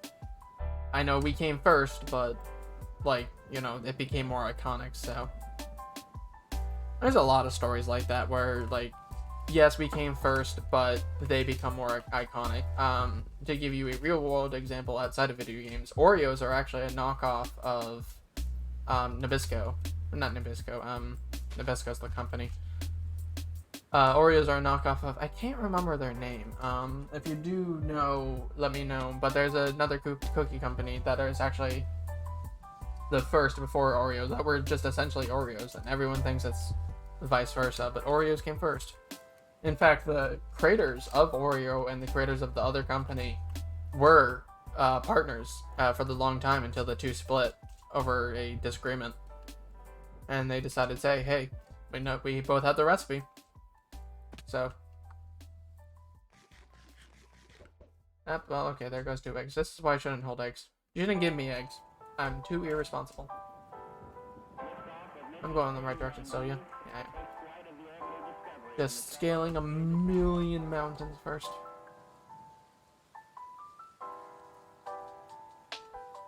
I know we came first, but like, you know, it became more iconic. So there's a lot of stories like that where, like, yes, we came first, but they become more iconic. To give you a real world example outside of video games, Oreos are actually a knockoff of Nabisco. Not Nabisco, Nabisco's the company. Oreos are a knockoff of, I can't remember their name. If you do know, let me know. But there's another cookie company that is actually the first before Oreos, that were just essentially Oreos, and everyone thinks it's vice versa, but Oreos came first. In fact, the creators of Oreo and the creators of the other company were partners for the long time, until the two split over a disagreement. And they decided to say, hey, we both have the recipe. So. Well, okay, there goes 2 eggs. This is why I shouldn't hold eggs. You shouldn't give me eggs. I'm too irresponsible. I'm going in the right direction, so yeah. Just scaling a million mountains first.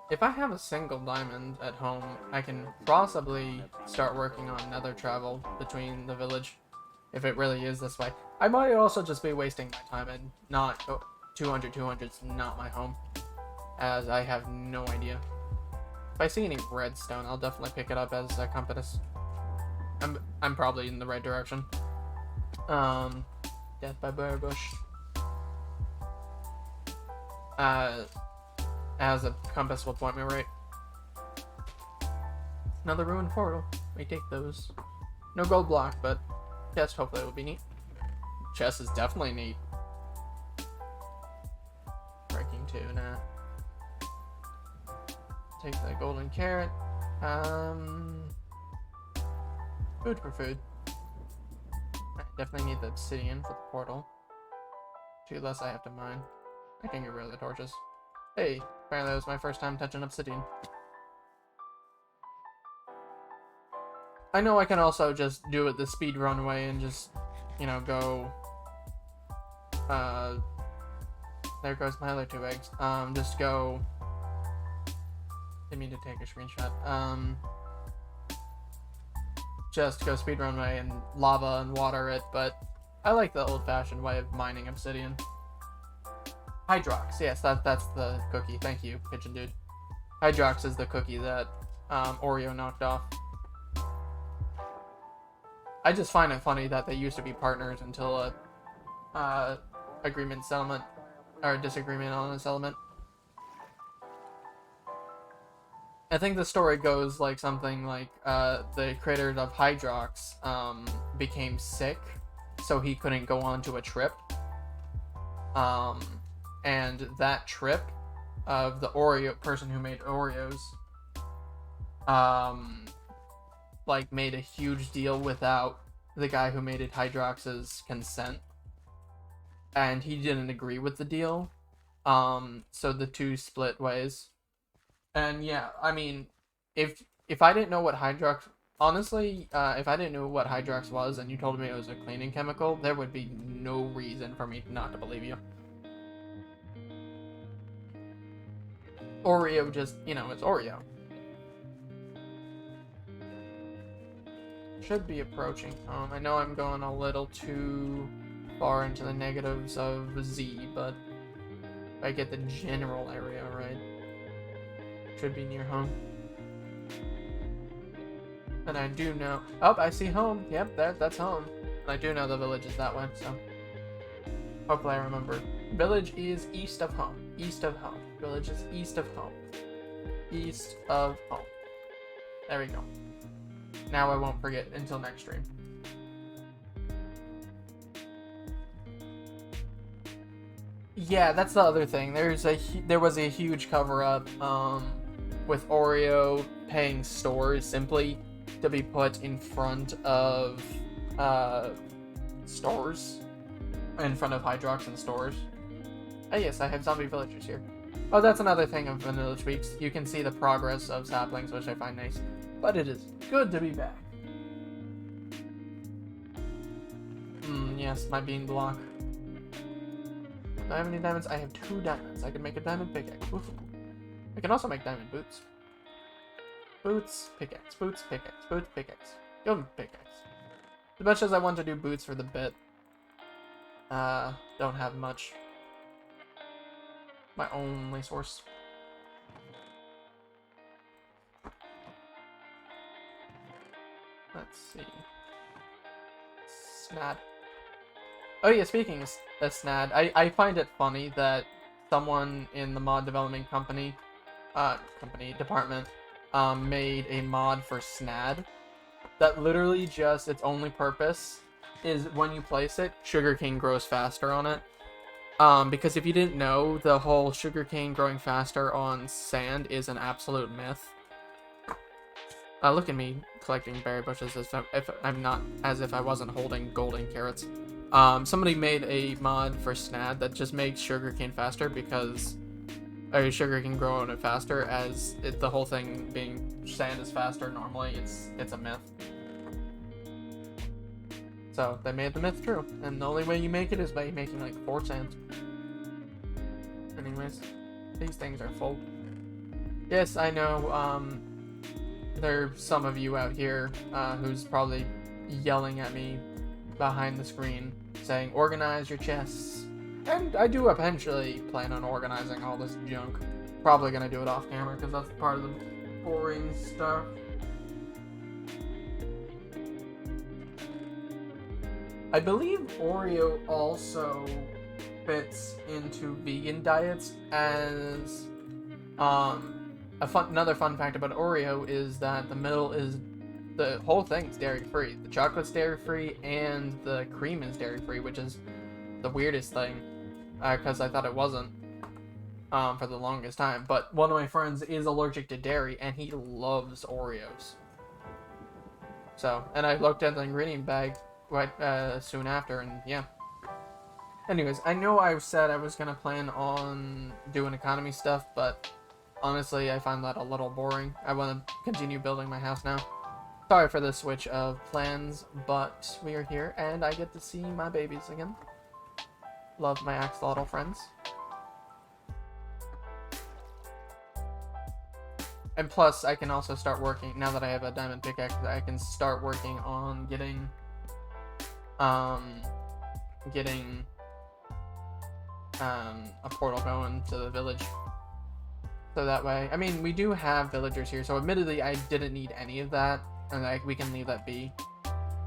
If I have a single diamond at home, I can possibly start working on nether travel between the village. If it really is this way. I might also just be wasting my time and not... Oh, 200's not my home. As I have no idea. If I see any redstone, I'll definitely pick it up as a compass. I'm probably in the right direction. Death by Burr Bush. As a compass will point me right. Another ruined portal. We take those. No gold block, but chest hopefully will be neat. Chest is definitely neat. Breaking 2, nah. Take the golden carrot. Food for food. I definitely need the obsidian for the portal. 2 less I have to mine. I can get rid of the torches. Hey, apparently that was my first time touching obsidian. I know I can also just do it the speed run way and just, you know, go... there goes my other 2 eggs. Just go... Didn't mean to take a screenshot. Just go speedrun way and lava and water it, but I like the old-fashioned way of mining obsidian. Hydrox, yes, that's the cookie. Thank you, Kitchen Dude. Hydrox is the cookie that Oreo knocked off. I just find it funny that they used to be partners until a agreement settlement, or disagreement on a settlement. I think the story goes like something like the creator of Hydrox became sick, so he couldn't go on to a trip. And that trip of the Oreo person who made Oreos like made a huge deal without the guy who made it Hydrox's consent. And he didn't agree with the deal. So the two split ways. And yeah, I mean, if I didn't know what Hydrox, honestly, if I didn't know what Hydrox was and you told me it was a cleaning chemical, there would be no reason for me not to believe you. Oreo just, you know, it's Oreo. Should be approaching home. I know I'm going a little too far into the negatives of Z, but if I get the general area right, should be near home. And I do know... Oh, I see home. Yep, that's home. And I do know the village is that way, so... Hopefully I remember. Village is east of home. East of home. Village is east of home. East of home. There we go. Now I won't forget until next stream. yeah, that's the other thing. There was a huge cover up with Oreo paying stores simply to be put in front of stores, in front of Hydrox in stores. Oh yes, I have zombie villagers here. Oh, that's another thing of Vanilla Tweaks. You can see the progress of saplings, which I find nice. But it is good to be back. Yes, my bean block. Do I have any diamonds? I have 2 diamonds. I can make a diamond pickaxe. Woof. I can also make diamond boots. Boots, pickaxe, boots, pickaxe, boots, pickaxe. Golden pickaxe. As much as I want to do boots for the bit, don't have much. My only source. Let's see. Snad. Oh yeah, speaking of Snad, I find it funny that someone in the mod development department made a mod for Snad that literally just, its only purpose is when you place it, sugarcane grows faster on it. Because if you didn't know, the whole sugarcane growing faster on sand is an absolute myth. Look at me collecting berry bushes as if I wasn't holding golden carrots. Somebody made a mod for Snad that just makes sugarcane faster because sugar can grow on it faster, as the whole thing being sand is faster normally. It's a myth. So they made the myth true, and the only way you make it is by making like 4 sands. Anyways, these things are full. Yes, I know. There's some of you out here who's probably yelling at me behind the screen saying, organize your chests. And I do eventually plan on organizing all this junk. Probably gonna do it off camera because that's part of the boring stuff. I believe Oreo also fits into vegan diets as another fun fact about Oreo is that the whole thing's dairy free. The chocolate's dairy free and the cream is dairy free, which is the weirdest thing because I thought it wasn't for the longest time. But one of my friends is allergic to dairy and he loves Oreos. So, and I looked at the ingredient bag right soon after, and yeah. Anyways, I know I said I was gonna plan on doing economy stuff, but honestly, I find that a little boring. I want to continue building my house now. Sorry for the switch of plans, but we are here, and I get to see my babies again. Love my axolotl friends. And plus, I can also start working, now that I have a diamond pickaxe, I can start working on getting a portal going to the village. So that way, I mean, we do have villagers here, so admittedly, I didn't need any of that, and we can leave that be.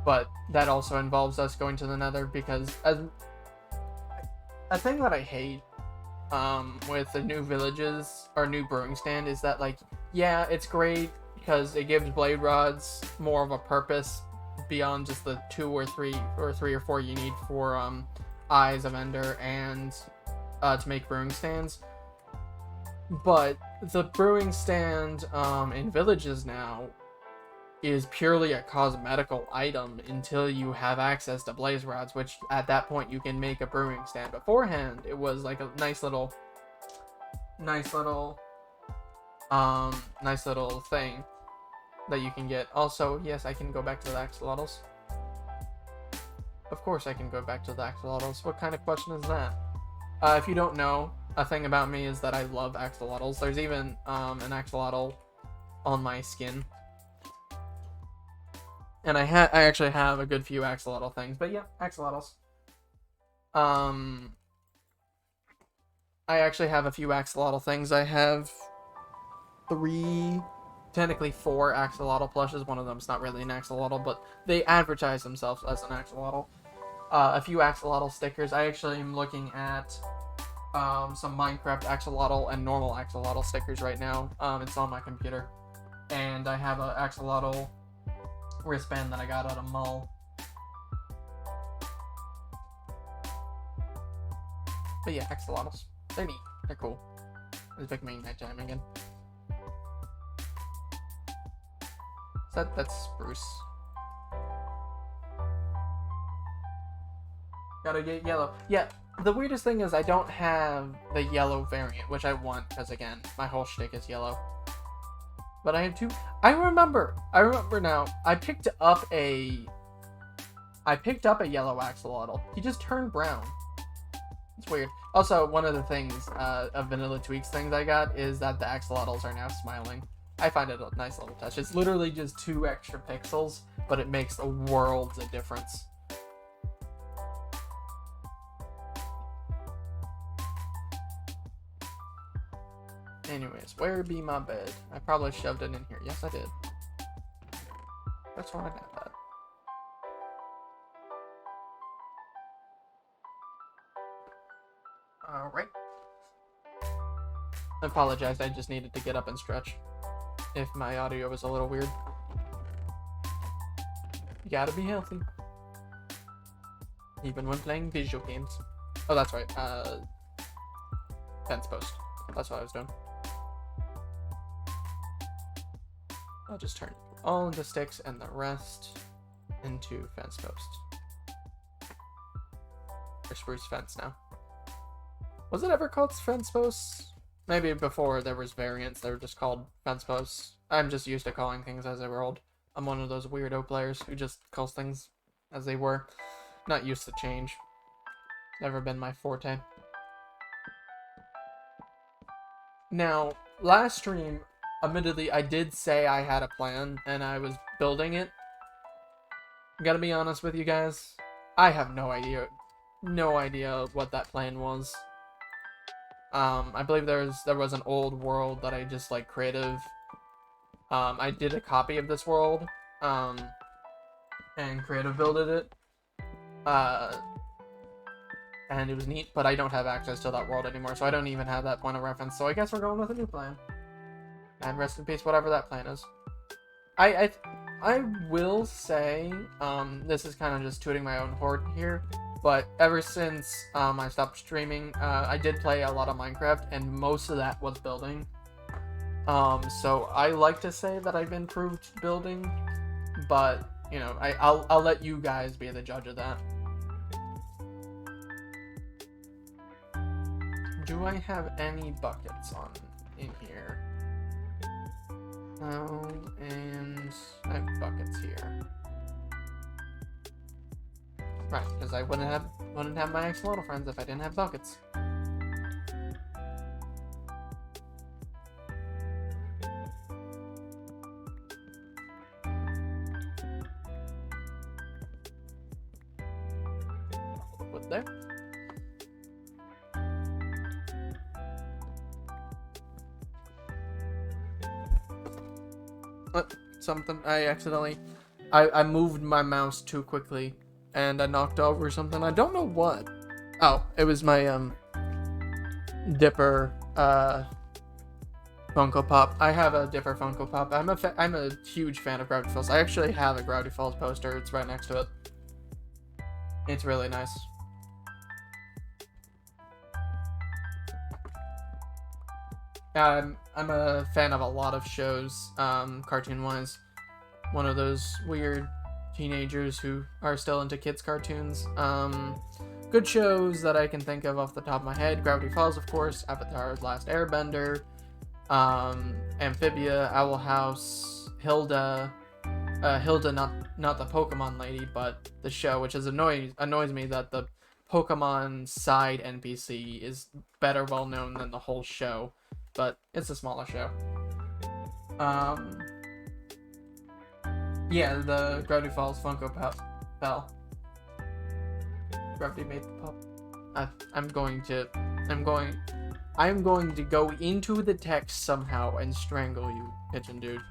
But that also involves us going to the nether, because a thing that I hate with the new villages, or new brewing stand, is that, like, yeah, it's great, because it gives blade rods more of a purpose beyond just the 2 or 3 or 4 you need for Eyes of Ender and to make brewing stands. But the brewing stand in villages now is purely a cosmetical item until you have access to blaze rods, which at that point you can make a brewing stand. Beforehand, it was like a nice little thing that you can get. Also, yes, I can go back to the axolotls. Of course I can go back to the axolotls. What kind of question is that? If you don't know, a thing about me is that I love axolotls. There's even an axolotl on my skin. And I actually have a good few axolotl things. But yeah, axolotls. I actually have a few axolotl things. I have technically 4 axolotl plushes. One of them's not really an axolotl, but they advertise themselves as an axolotl. A few axolotl stickers. I actually am looking at some Minecraft axolotl and normal axolotl stickers right now. It's on my computer. And I have an axolotl wristband that I got out of Mull. But yeah, axolotls. They're neat. They're cool. It's becoming nighttime again. That's spruce. Gotta get yellow. Yeah, the weirdest thing is I don't have the yellow variant, which I want, because again, my whole shtick is yellow. But I have two. I remember now. I picked up a yellow axolotl. He just turned brown. It's weird. Also, one of the things of Vanilla Tweaks things I got is that the axolotls are now smiling. I find it a nice little touch. It's literally just 2 extra pixels, but it makes a world of difference. Anyways, where be my bed? I probably shoved it in here. Yes, I did. That's where I got that. Alright. I apologize, I just needed to get up and stretch. If my audio was a little weird. You gotta be healthy. Even when playing video games. Oh, that's right. Fence post. That's what I was doing. I'll just turn all into sticks and the rest into fence posts. Or spruce fence now. Was it ever called fence posts? Maybe before there was variants, they were just called fence posts. I'm just used to calling things as they were old. I'm one of those weirdo players who just calls things as they were. Not used to change. Never been my forte. Now, last stream, admittedly, I did say I had a plan, and I was building it. Gotta be honest with you guys, I have no idea what that plan was. I believe there was an old world that I just, like, creative. I did a copy of this world, and creative builded it. And it was neat, but I don't have access to that world anymore, so I don't even have that point of reference, so I guess we're going with a new plan. And rest in peace, whatever that plan is. I will say, this is kind of just tooting my own horn here, but ever since I stopped streaming, I did play a lot of Minecraft, and most of that was building. So I like to say that I've improved building, but, you know, I'll let you guys be the judge of that. Do I have any buckets in here? No, and I have buckets here. Right, because I wouldn't have my axolotl friends if I didn't have buckets. Put there. Something I moved my mouse too quickly and I knocked over something. I don't know what. Oh, it was my Dipper Funko Pop. I have a Dipper Funko Pop. I'm a huge fan of Gravity Falls. I actually have a Gravity Falls poster. It's right next to it. It's really nice. I'm a fan of a lot of shows, cartoon-wise. One of those weird teenagers who are still into kids' cartoons. Good shows that I can think of off the top of my head. Gravity Falls, of course. Avatar: The Last Airbender. Amphibia, Owl House, Hilda. Hilda, not the Pokemon lady, but the show, which annoys me that the Pokemon side NPC is better well known than the whole show. But it's a smaller show. Yeah, the Gravity Falls Funko Pop fell. Gravity made the pop. I'm going to go into the text somehow and strangle you, Pigeon Dude.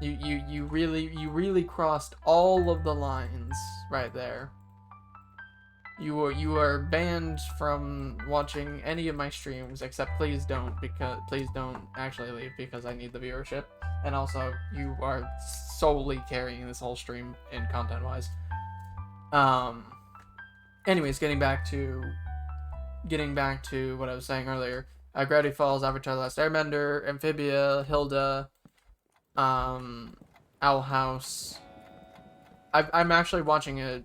You really crossed all of the lines right there. You are banned from watching any of my streams, except please don't actually leave because I need the viewership. And also, you are solely carrying this whole stream in content-wise. anyways, getting back to what I was saying earlier. Gravity Falls, Avatar: The Last Airbender, Amphibia, Hilda, Owl House. I'm actually watching it.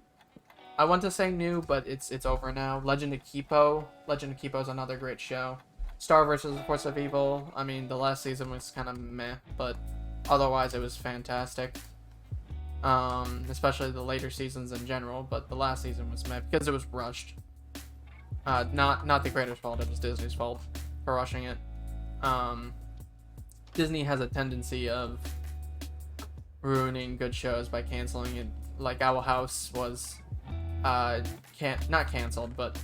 I want to say new, but it's over now. Legend of Kipo. Legend of Kipo is another great show. Star vs. the Force of Evil. I mean, the last season was kind of meh, but otherwise it was fantastic. Especially the later seasons in general, but the last season was meh because it was rushed. Not the creator's fault. It was Disney's fault for rushing it. Disney has a tendency of ruining good shows by canceling it. Like Owl House was, not canceled, but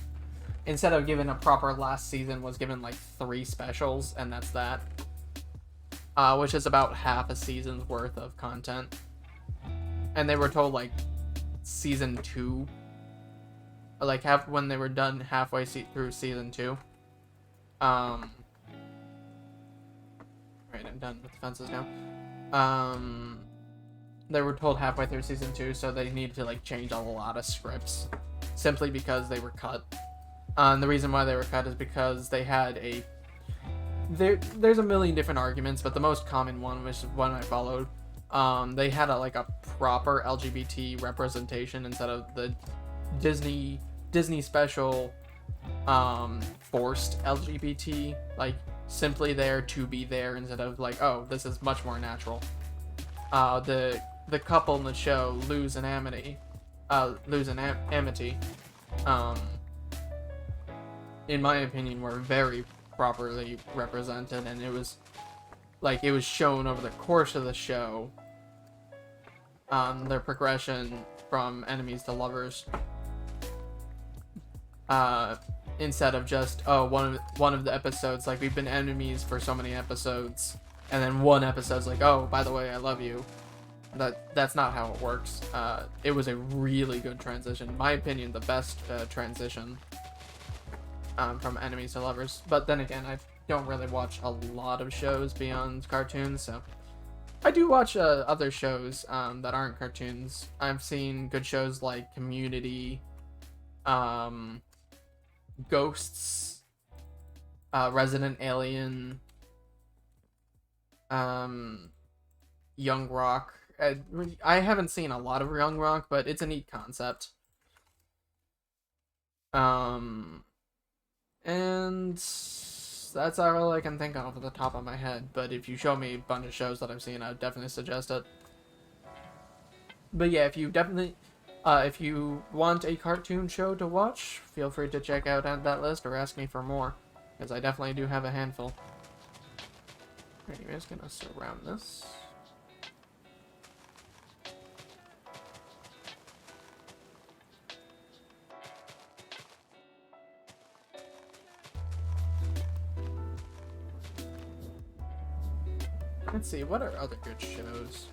instead of giving a proper last season, was given like 3 specials, and that's that. Which is about half a season's worth of content. And they were told like season 2, like when they were done halfway through season 2. Right, I'm done with the fences now. They were told halfway through season 2, so they needed to like change a lot of scripts simply because they were cut. And the reason why they were cut is because they had there's a million different arguments, but the most common one, which is one I followed, they had a proper LGBT representation instead of the Disney special forced LGBT, like simply there to be there instead of like, oh, this is much more natural. The couple in the show, Luz and Amity, in my opinion, were very properly represented, and it was shown over the course of the show, their progression from enemies to lovers, instead of just, oh, one of the episodes, like, we've been enemies for so many episodes, and then one episode's like, oh, by the way, I love you. That's not how it works. It was a really good transition. In my opinion, the best transition from enemies to lovers. But then again, I don't really watch a lot of shows beyond cartoons, so I do watch other shows that aren't cartoons. I've seen good shows like Community, Ghosts, Resident Alien, Young Rock. I haven't seen a lot of Young Rock, but it's a neat concept. And that's all I can think of at the top of my head. But if you show me a bunch of shows that I've seen, I would definitely suggest it. But yeah, if you want a cartoon show to watch, feel free to check out that list or ask me for more, because I definitely do have a handful. Anyways, gonna surround this. Let's see, what are other good shows?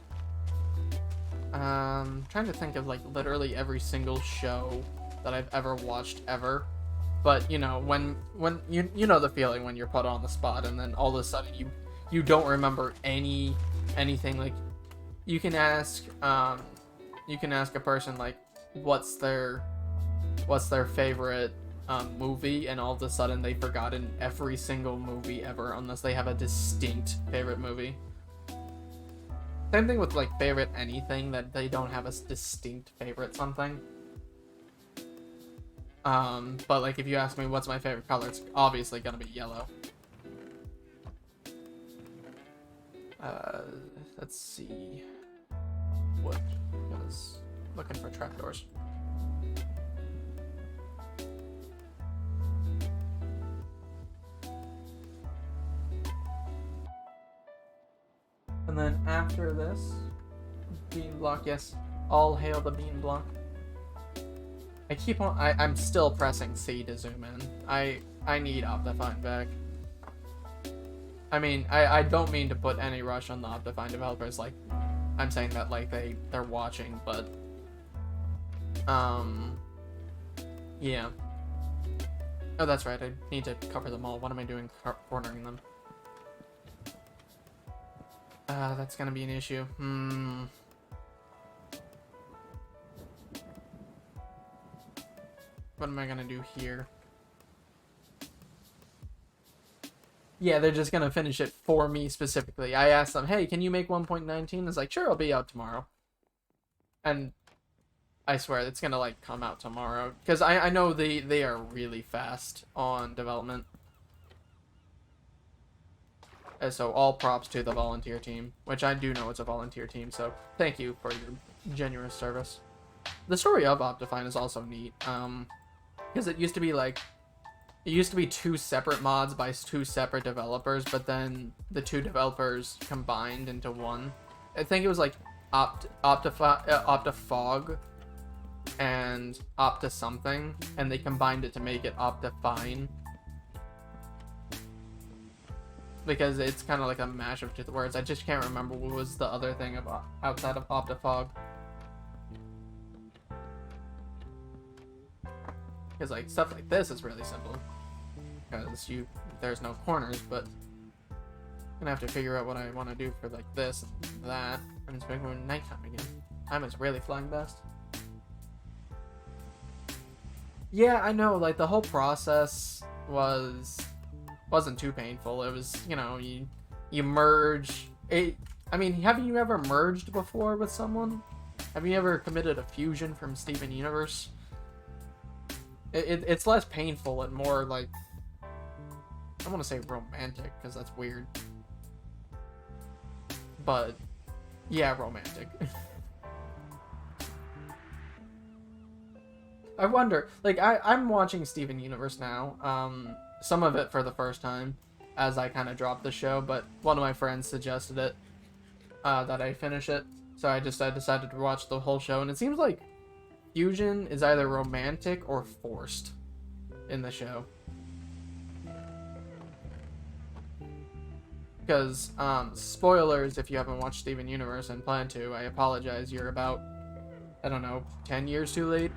Trying to think of like literally every single show that I've ever watched ever. But you know, when you know the feeling when you're put on the spot and then all of a sudden you don't remember anything. Like you can ask a person like what's their favorite movie, and all of a sudden they've forgotten every single movie ever unless they have a distinct favorite movie. Same thing with like favorite anything, that they don't have a distinct favorite something. But like if you ask me what's my favorite color, it's obviously gonna be yellow. Let's see. Wood. I was looking for trapdoors. And then after this, bean block, yes. All hail the bean block. I'm still pressing C to zoom in. I need Optifine back. I mean, I don't mean to put any rush on the Optifine developers, like, I'm saying that like they're watching, but yeah. Oh, that's right, I need to cover them all. What am I doing cornering them? That's gonna be an issue. What am I gonna do here? Yeah, they're just gonna finish it for me specifically. I asked them, hey, can you make 1.19? It's like, sure, I'll be out tomorrow. And I swear it's gonna like come out tomorrow. Because I know they are really fast on development. And so all props to the volunteer team, which I do know it's a volunteer team, so thank you for your generous service. The story of Optifine is also neat, because it used to be like, it used to be 2 separate mods by 2 separate developers, but then the 2 developers combined into one. I think it was like Optifog and Opta something, and they combined it to make it Optifine. Because it's kind of like a mash of 2 words. I just can't remember what was the other thing of outside of Optifog. Because like stuff like this is really simple. Because there's no corners, but I'm gonna have to figure out what I want to do for like this and that. And it's becoming nighttime again. Time is really flying past. Yeah, I know. Like the whole process wasn't too painful. It was, you know, you merge it. I mean, haven't you ever merged before with someone? Have you ever committed a fusion from Steven Universe? It's less painful and more like, I want to say romantic because that's weird, but yeah, romantic. I wonder, like I'm watching Steven Universe now. Some of it for the first time as I kind of dropped the show, but one of my friends suggested it, that I finish it. So I decided to watch the whole show, and it seems like fusion is either romantic or forced in the show. Because, spoilers if you haven't watched Steven Universe and plan to, I apologize, you're about, I don't know, 10 years too late.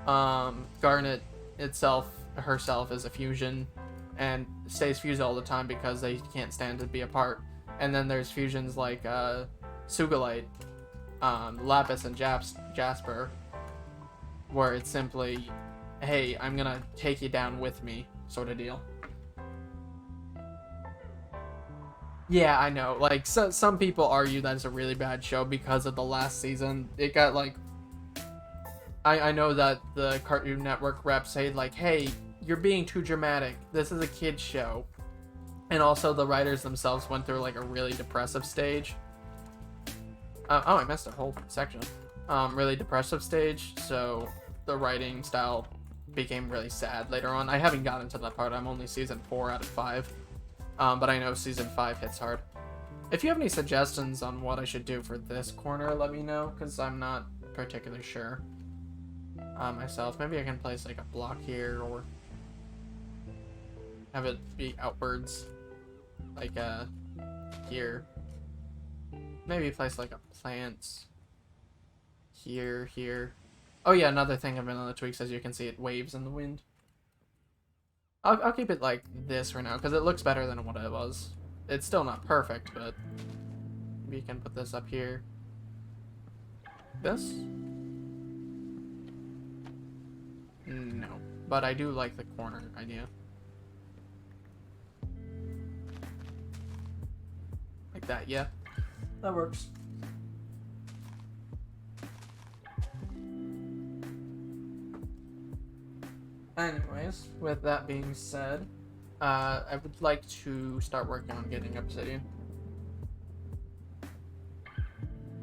Garnet herself is a fusion and stays fused all the time because they can't stand to be apart. And then there's fusions like Sugalite, Lapis, and Jasper, where it's simply, hey, I'm gonna take you down with me sort of deal. Yeah, I know. Like, some people argue that it's a really bad show because of the last season. It got like, I know that the Cartoon Network reps say like, hey, you're being too dramatic. This is a kid's show. And also the writers themselves went through like a really depressive stage. Oh, I missed a whole section. Really depressive stage, so the writing style became really sad later on. I haven't gotten to that part. I'm only season 4 out of 5. But I know season 5 hits hard. If you have any suggestions on what I should do for this corner, let me know, because I'm not particularly sure myself. Maybe I can place like a block here, or have it be outwards, like here. Maybe place like a plant here. Oh yeah, another thing I've been on the tweaks, as you can see, it waves in the wind. I'll keep it like this for now, because it looks better than what it was. It's still not perfect, but maybe you can put this up here. This? No, but I do like the corner idea. Like that, yeah. That works. Anyways, with that being said, I would like to start working on getting obsidian.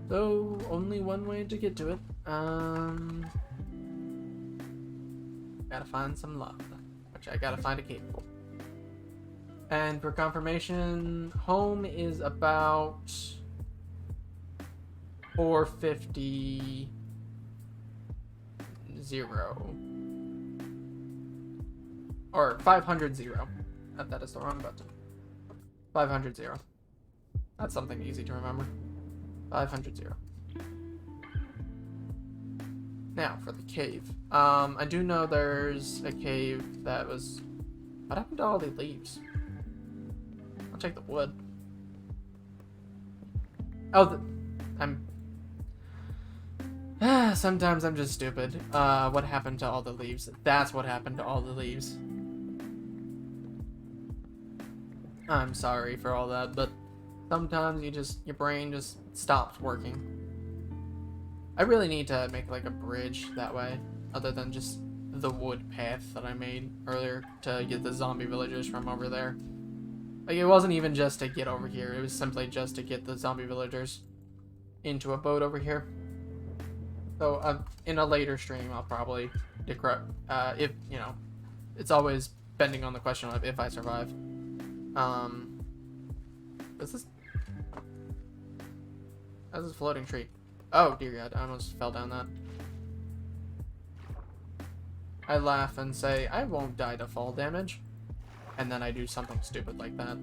Though, only one way to get to it. Gotta find some lava, which I gotta find a cave for. And for confirmation, home is about 450 0. Or 500 0. That is the wrong button. 500 0. That's something easy to remember. 500 0. Now for the cave. I do know there's a cave that was. What happened to all the leaves? I'll take the wood. Oh, Sometimes I'm just stupid. What happened to all the leaves? That's what happened to all the leaves. I'm sorry for all that, but sometimes your brain just stops working. I really need to make like a bridge that way, other than just the wood path that I made earlier to get the zombie villagers from over there. Like, it wasn't even just to get over here, it was simply just to get the zombie villagers into a boat over here. So, in a later stream, I'll probably if, you know, it's always bending on the question of if I survive. Is this... That's a floating tree. Oh, dear God, I almost fell down that. I laugh and say, I won't die to fall damage. And then I do something stupid like that.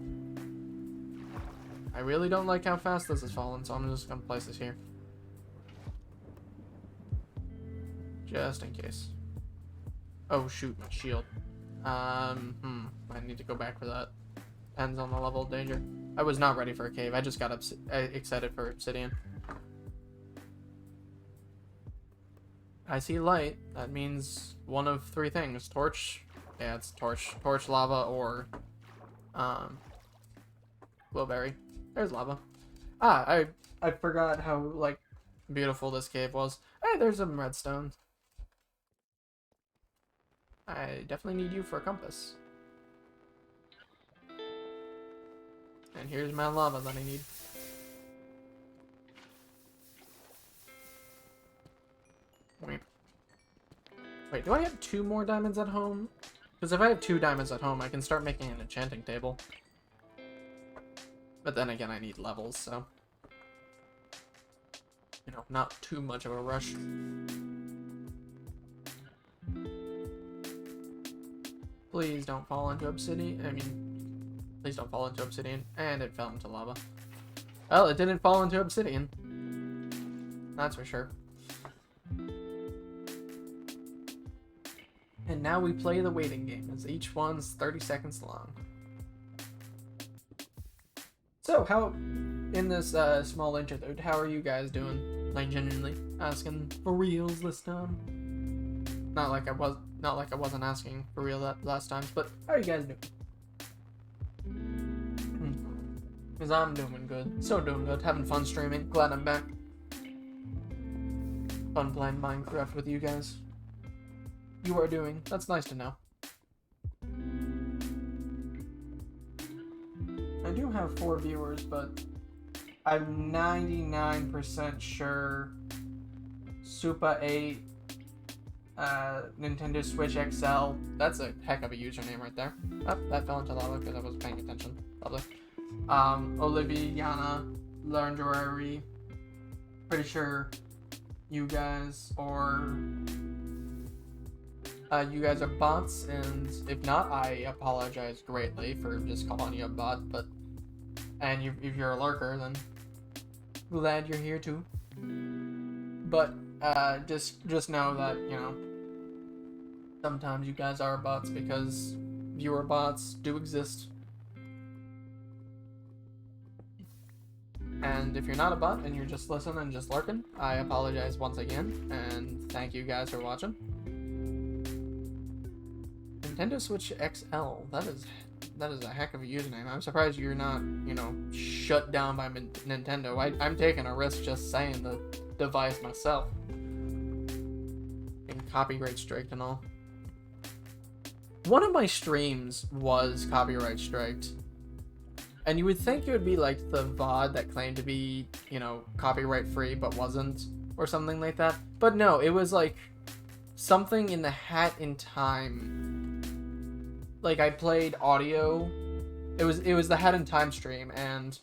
I really don't like how fast this is falling, so I'm just gonna place this here. Just in case. Oh, shoot, my shield. I need to go back for that. Depends on the level of danger. I was not ready for a cave. I just got excited for obsidian. I see light. That means one of three things. Torch. Yeah, it's torch. Torch, lava, or blueberry. There's lava. Ah, I forgot how, like, beautiful this cave was. Hey, there's some redstone. I definitely need you for a compass. And here's my lava that I need. Wait, do I have 2 more diamonds at home? Because if I have 2 diamonds at home, I can start making an enchanting table. But then again, I need levels, so... You know, not too much of a rush. Please don't fall into obsidian. Please don't fall into obsidian. And it fell into lava. Well, it didn't fall into obsidian. That's for sure. And now we play the waiting game, as each one's 30 seconds long. So, how, in this small interlude, how are you guys doing? Like, genuinely asking for reals this time. Not like I wasn't asking for real that last times, but how are you guys doing? Because I'm doing good. So doing good. Having fun streaming. Glad I'm back. Fun playing Minecraft with you guys. You are doing. That's nice to know. I do have 4 viewers, but I'm 99% sure Supa 8, Nintendo Switch XL, that's a heck of a username right there. Oh, that fell into lava because I wasn't paying attention, probably. Oliviana, Laundry, pretty sure you guys are bots, and if not, I apologize greatly for just calling you a bot, but, and if you're a lurker, then glad you're here too. But, just know that, you know, sometimes you guys are bots because viewer bots do exist. And if you're not a bot and you're just listening and just lurking, I apologize once again, and thank you guys for watching. Nintendo Switch XL, that is a heck of a username. I'm surprised you're not, you know, shut down by Nintendo. I'm taking a risk just saying the device myself. And copyright striked and all. One of my streams was copyright striked. And you would think it would be like the VOD that claimed to be, you know, copyright free but wasn't, or something like that. But no, it was like something in the Hat in Time. Like, I played audio. It was the Hat in Time stream, and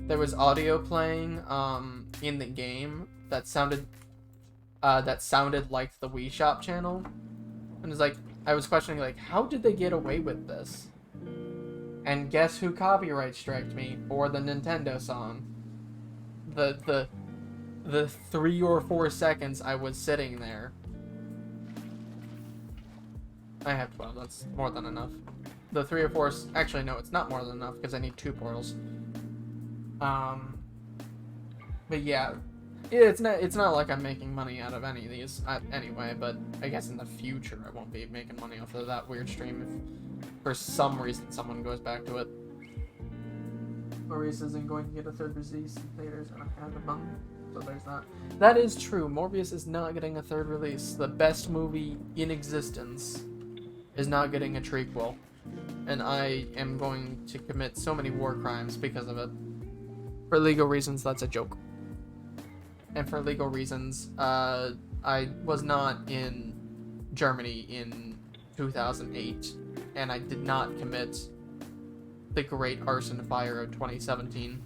there was audio playing in the game that sounded like the Wii Shop channel. And it's like, I was questioning, like, how did they get away with this? And guess who copyright striked me for the Nintendo song? The 3 or 4 seconds I was sitting there. I have 12, that's more than enough. The 3 or 4, actually no, it's not more than enough because I need 2 portals. But yeah, Yeah, it's not like I'm making money out of any of these anyway, but I guess in the future I won't be making money off of that weird stream if for some reason someone goes back to it. Morbius isn't going to get a third release in theaters, and I'm kind of bummed. So there's that. That is true. Morbius is not getting a third release. The best movie in existence is not getting a trequel, and I am going to commit so many war crimes because of it. For legal reasons, that's a joke. And for legal reasons, I was not in Germany in 2008, and I did not commit the Great Arson Fire of 2017.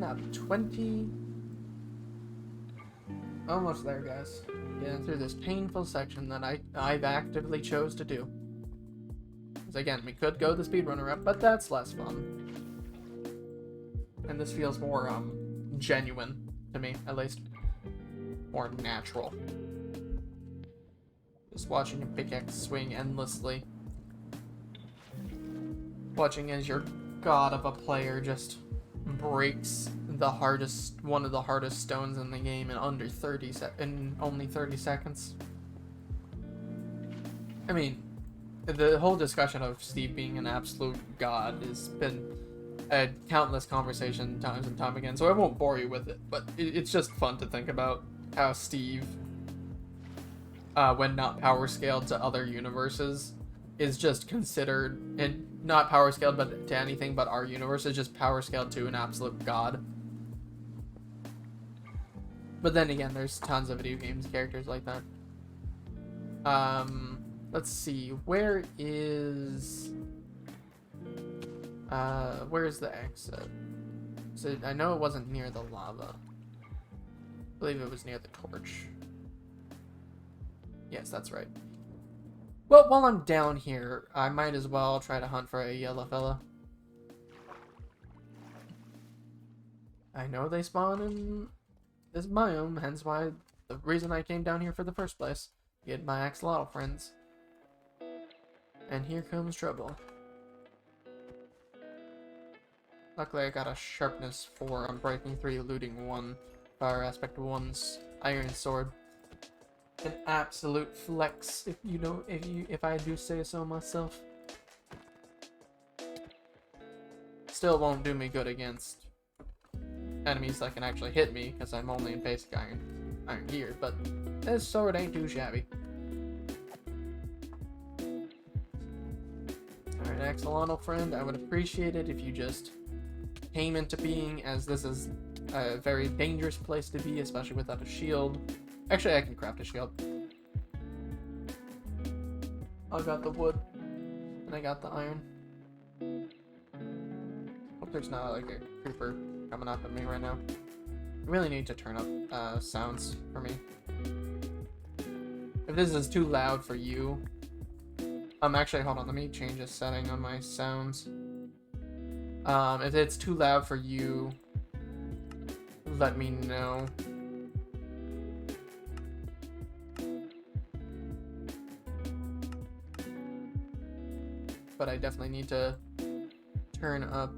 Out of 20. Almost there, guys. Getting through this painful section that I've actively chose to do. Because again, we could go the speedrunner route, but that's less fun. And this feels more genuine to me, at least. More natural. Just watching a pickaxe swing endlessly. Watching as your god of a player just breaks one of the hardest stones in the game in only 30 seconds. I mean, the whole discussion of Steve being an absolute god has been a countless conversation times and time again, so I won't bore you with it, but it's just fun to think about how Steve, when not power scaled to other universes, is just considered, and not power scaled but to anything but our universe, is just power scaled to an absolute god. But then again, there's tons of video games characters like that. Let's see, where's the exit? So I know it wasn't near the lava. I believe it was near the torch. Yes, that's right. Well, while I'm down here, I might as well try to hunt for a yellow fella. I know they spawn in this biome, hence why the reason I came down here for the first place. Get my axolotl friends. And here comes trouble. Luckily I got a sharpness 4 on breaking 3, looting 1, fire aspect 1's iron sword. An absolute flex, if I do say so myself. Still won't do me good against enemies that can actually hit me, because I'm only in basic iron gear, but this sword ain't too shabby. Alright, axolotl friend, I would appreciate it if you just came into being, as this is a very dangerous place to be, especially without a shield. Actually, I can craft a shield. I got the wood, and I got the iron. Hope there's not like a creeper coming up at me right now. I really need to turn up sounds for me. If this is too loud for you, actually, hold on, let me change a setting on my sounds. If it's too loud for you, let me know. But I definitely need to turn up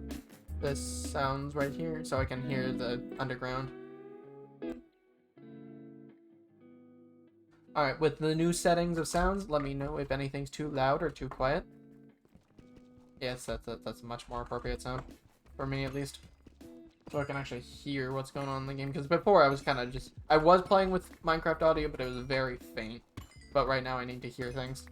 this sounds right here so I can hear the underground. Alright, with the new settings of sounds, let me know if anything's too loud or too quiet. Yes, that's a much more appropriate sound. For me, at least. So I can actually hear what's going on in the game. Because before, I was kind of just... I was playing with Minecraft audio, but it was very faint. But right now, I need to hear things.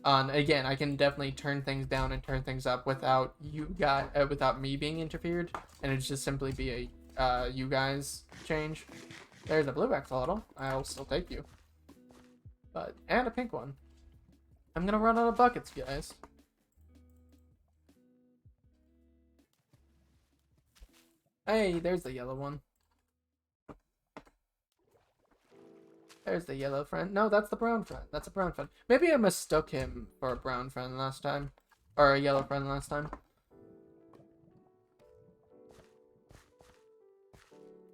Again, I can definitely turn things down and turn things up without without me being interfered, and it'd just simply be a you guys change. There's a blue axolotl. I'll still take you. And a pink one. I'm gonna run out of buckets, guys. Hey, there's the yellow one. There's the yellow friend. No, that's the brown friend. That's a brown friend. Maybe I mistook him for a brown friend last time. Or a yellow friend last time.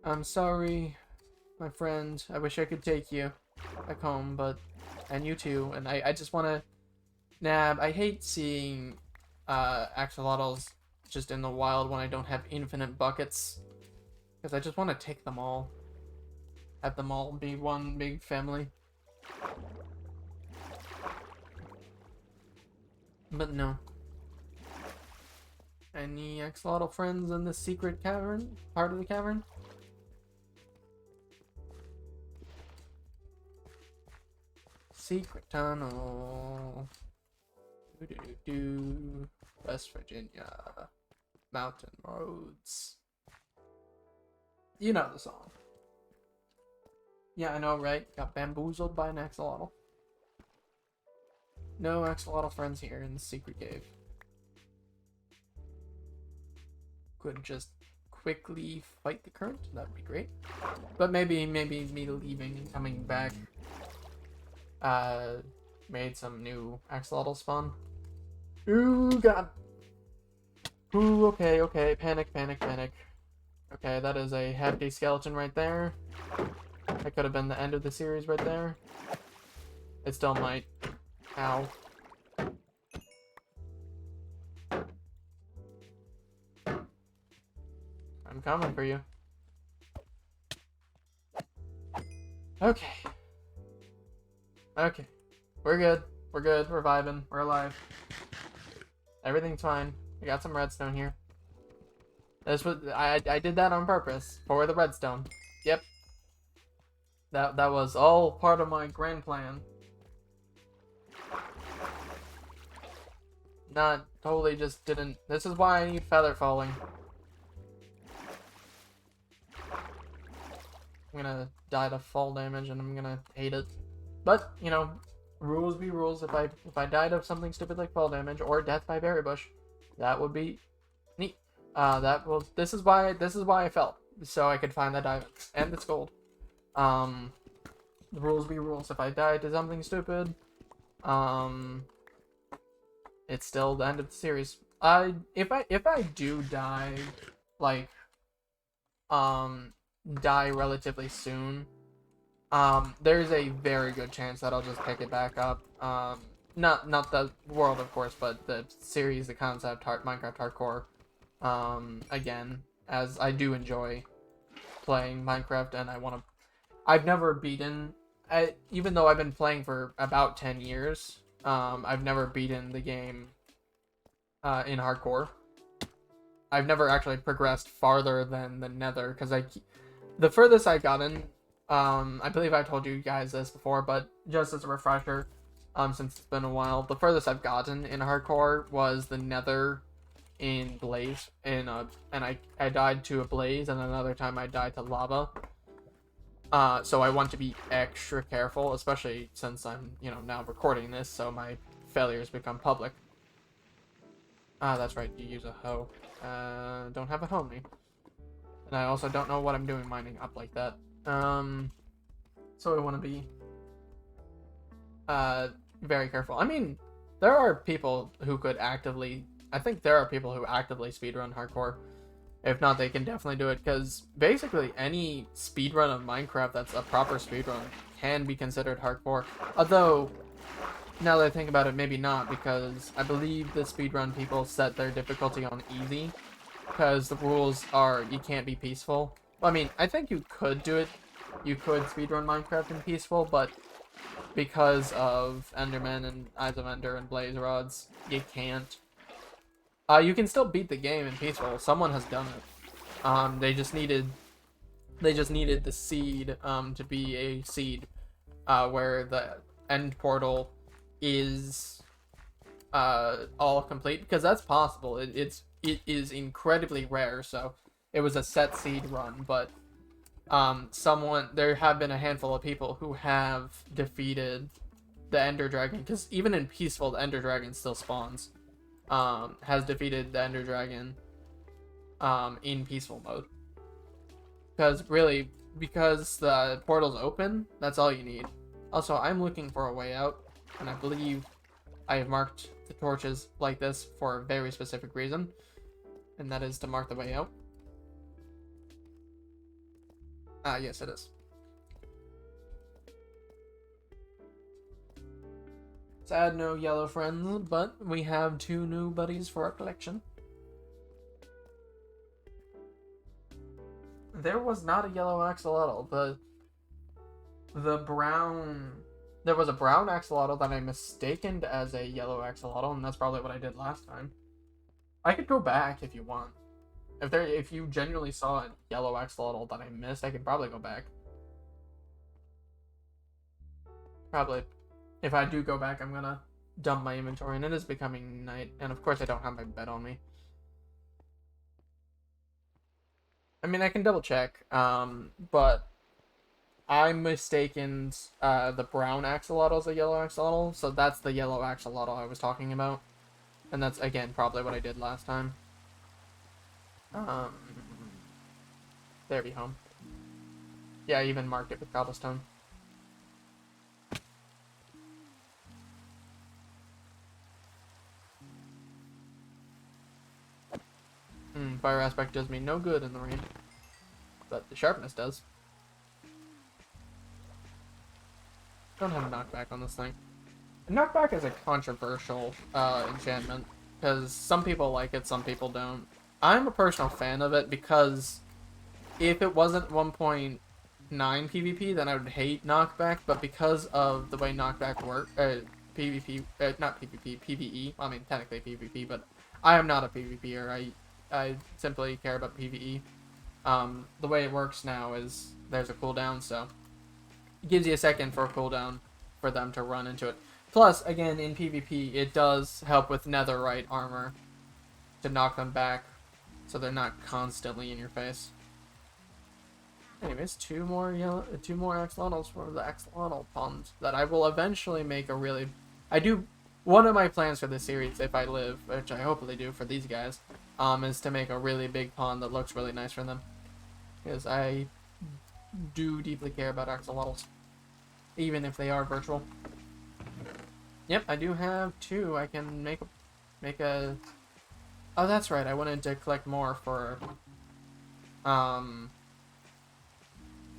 I'm sorry, my friend. I wish I could take you. back home, but and you too. And I just want to nab. I hate seeing axolotls just in the wild when I don't have infinite buckets, because I just want to take them all. Have them all be one big family. But no. Any axolotl friends in the secret cavern? Part of the cavern? Secret tunnel. Do West Virginia. Mountain roads. You know the song. Yeah, I know, right? Got bamboozled by an axolotl. No axolotl friends here in the secret cave. Could just quickly fight the current. That would be great. But maybe me leaving and coming back made some new axolotl spawn. Ooh, God. Ooh, okay. Panic. Okay, that is a hefty skeleton right there. That could have been the end of the series right there. It still might. Ow. I'm coming for you. Okay. We're good. We're vibing. We're alive. Everything's fine. I got some redstone here. This was I did that on purpose for the redstone. Yep. That was all part of my grand plan. Not totally just didn't. This is why I need feather falling. I'm gonna die to fall damage and I'm gonna hate it. But, you know, rules be rules. If I died of something stupid like fall damage or death by berry bush, that would be neat. This is why I felt. So I could find that diamond and this gold. The rules be rules. If I die to something stupid, it's still the end of the series. If I do die, like, die relatively soon, there's a very good chance that I'll just pick it back up. Not the world, of course, but the series, the concept, Minecraft Hardcore, again, as I do enjoy playing Minecraft, and I've never beaten, even though I've been playing for about 10 years, I've never beaten the game, in Hardcore. I've never actually progressed farther than the Nether, because the furthest I've gotten, I believe I told you guys this before, but just as a refresher, since it's been a while, the furthest I've gotten in Hardcore was the Nether in Blaze, and I died to a Blaze, and another time I died to lava. So I want to be extra careful, especially since I'm, now recording this, so my failures become public. That's right, you use a hoe. Don't have a hoe me. And I also don't know what I'm doing mining up like that. So I want to be very careful. I mean, there are people who could actively, I think there are people who actively speedrun Hardcore. If not, they can definitely do it, because basically any speedrun of Minecraft that's a proper speedrun can be considered Hardcore. Although, now that I think about it, maybe not, because I believe the speedrun people set their difficulty on easy, because the rules are you can't be peaceful. Well, I mean, I think you could do it. You could speedrun Minecraft in peaceful, but because of Endermen and Eyes of Ender and Blaze Rods, you can't. You can still beat the game in peaceful. Someone has done it. They just needed the seed to be a seed where the end portal is all complete, because that's possible. It is incredibly rare. So it was a set seed run, but there have been a handful of people who have defeated the Ender Dragon, because even in peaceful the Ender Dragon still spawns. Has defeated the Ender Dragon in peaceful mode. Because the portal's open, that's all you need. Also, I'm looking for a way out, and I believe I have marked the torches like this for a very specific reason, and that is to mark the way out. Yes, it is. Sad no yellow friends, but we have 2 new buddies for our collection. There was not a yellow axolotl, but the brown... There was a brown axolotl that I mistaken as a yellow axolotl, and that's probably what I did last time. I could go back if you want. If you genuinely saw a yellow axolotl that I missed, I could probably go back. Probably. If I do go back, I'm gonna dump my inventory, and it is becoming night, and of course I don't have my bed on me. I mean, I can double check, but I'm mistaken the brown axolotl as a yellow axolotl, so that's the yellow axolotl I was talking about. And that's, again, probably what I did last time. There be home. Yeah, I even marked it with cobblestone. Fire aspect does me no good in the rain. But the sharpness does. Don't have a knockback on this thing. Knockback is a controversial enchantment, because some people like it, some people don't. I'm a personal fan of it because if it wasn't 1.9 PvP, then I would hate knockback, but because of the way knockback works, PvP, not PvP, PvE, I mean, technically PvP, but I am not a PvPer, I simply care about PvE. The way it works now is there's a cooldown, so it gives you a second for a cooldown for them to run into it. Plus, again, in PvP, it does help with netherite armor to knock them back so they're not constantly in your face. Anyways, two more axolotls for the axolotl pond that I will eventually make a really... One of my plans for this series, if I live, which I hopefully do for these guys, is to make a really big pond that looks really nice for them. Because I do deeply care about axolotls, even if they are virtual. Yep, I do have 2. I can make a... Oh, that's right. I wanted to collect more for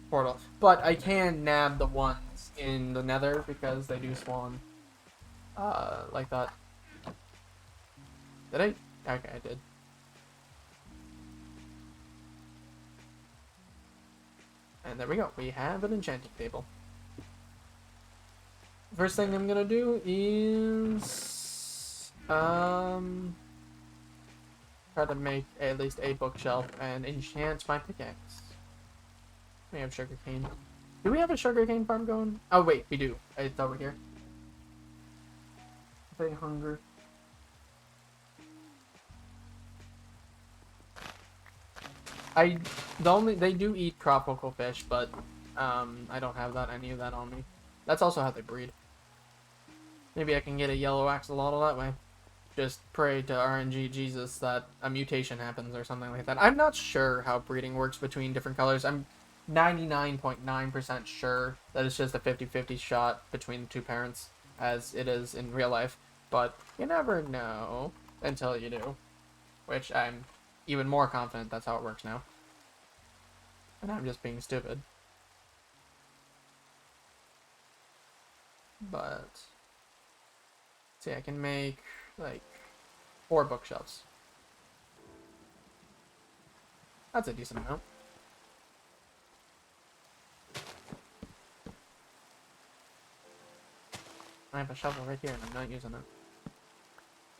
portal, but I can nab the ones in the nether because they do spawn like that. Did I? Okay, I did. And there we go. We have an enchanting table. First thing I'm gonna do is try to make at least a bookshelf and enchant my pickaxe. We have sugarcane. Do we have a sugarcane farm going? Oh wait, we do. It's over here. They hunger. They do eat tropical fish, but I don't have any of that on me. That's also how they breed. Maybe I can get a yellow axolotl that way. Just pray to RNG Jesus that a mutation happens or something like that. I'm not sure how breeding works between different colors. I'm 99.9% sure that it's just a 50-50 shot between the 2 parents, as it is in real life. But you never know until you do. Which I'm even more confident that's how it works now. And I'm just being stupid. But... see, I can make, like, 4 bookshelves. That's a decent amount. I have a shovel right here and I'm not using it.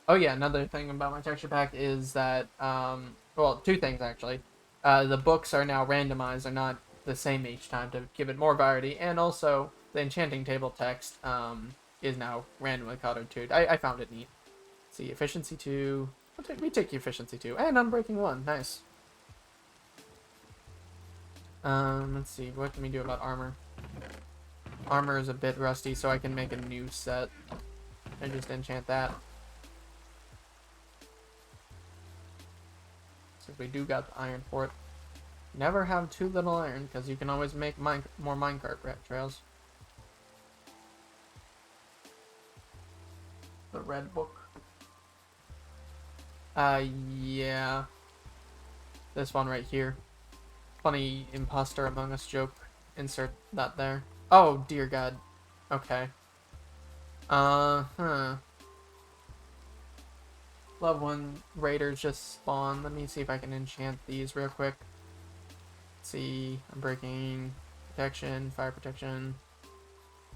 Oh yeah, another thing about my texture pack is that, well, 2 things actually. The books are now randomized, they're not the same each time to give it more variety, and also the enchanting table text is now randomly colored too. I found it neat. Let's see, efficiency 2. We take efficiency 2, and unbreaking 1. Nice. Let's see, what can we do about armor? Armor is a bit rusty, so I can make a new set and just enchant that. Since we do got the iron for it. Never have too little iron, because you can always make more minecart trails. The red book. Yeah. This one right here. Funny imposter among us joke. Insert that there. Oh, dear God. Okay. Huh. Love when raiders just spawn. Let me see if I can enchant these real quick. Let's see, I'm breaking protection, fire protection,